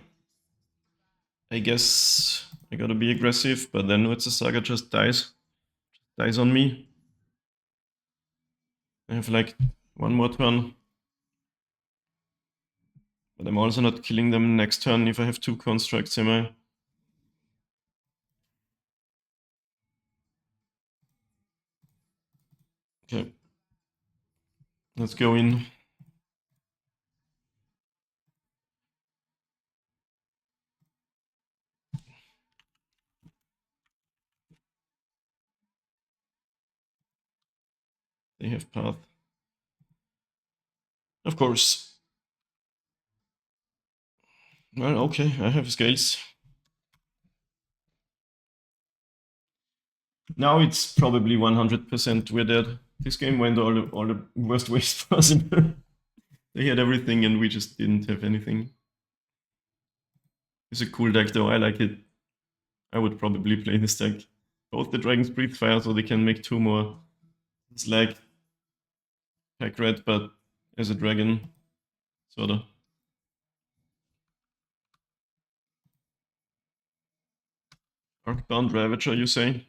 I guess I gotta be aggressive, but then What's the Saga just dies. Dies on me. I have like one more turn. But I'm also not killing them next turn if I have 2 constructs, am I? Okay. Let's go in. They have path. Of course. Well, okay, I have scales. Now it's probably 100% we're dead. This game went all the worst ways possible. They had everything and we just didn't have anything. It's a cool deck though, I like it. I would probably play this deck. Both the dragons breathe fire so they can make 2 more. It's like Pack Red, but as a dragon, sorta. Arcbound Ravager, you say?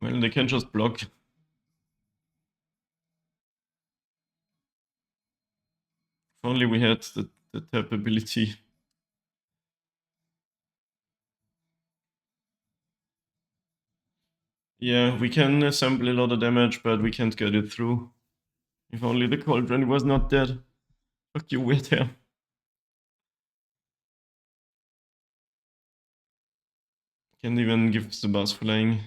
Well, they can just block. If only we had the tap ability. Yeah, we can assemble a lot of damage, but we can't get it through. If only the Cauldron was not dead. Fuck you, weird hair. Can't even give the boss flying.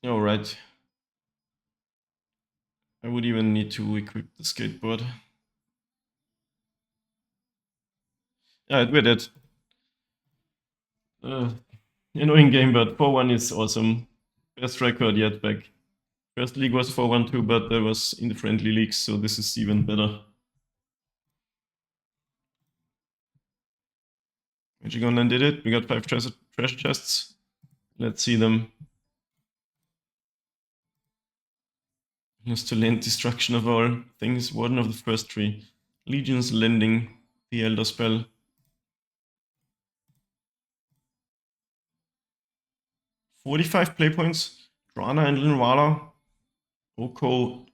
Alright. I would even need to equip the skateboard. Yeah, we're dead. Annoying game, but 4-1 is awesome. Best record yet back. First league was 4-1 too, but that was in the friendly leagues, so this is even better. Magic Online did it. We got 5 trash chests. Let's see them. Just to land destruction of all things. Warden of the first 3. Legion's Lending. The Elder Spell. 45 play points. Drana and Linwala. Oko.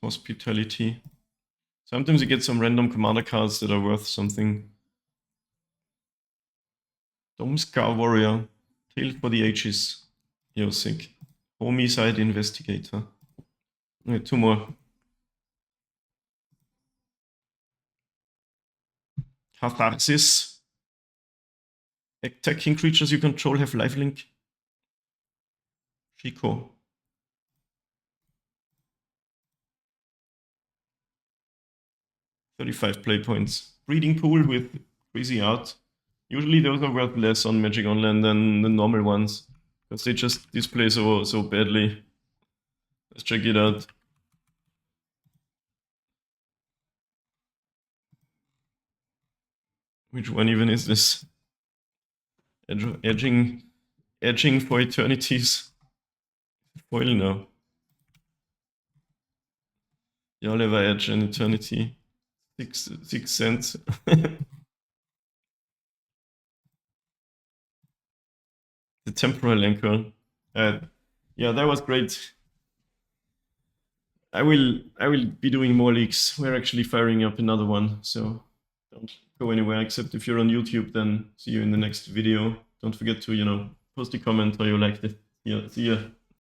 Hospitality. Sometimes you get some random commander cards that are worth something. Domescar Warrior. Tail for the Ages. Yo, sick. Homicide Investigator. Okay, 2 more. Catharsis. Attacking creatures you control have lifelink. Chico. $35 play points. Breeding Pool with crazy art. Usually those are worth less on Magic Online than the normal ones, because they just display so badly. Let's check it out. Which one even is this? Edging for Eternities. Foil now. Y'all ever edge an Eternity? 6 cents. The Temporal Anchor. Yeah, that was great. I will be doing more leaks. We're actually firing up another one, so don't go anywhere, except if you're on YouTube, then see you in the next video. Don't forget to, post a comment or you liked it. Yeah, see ya.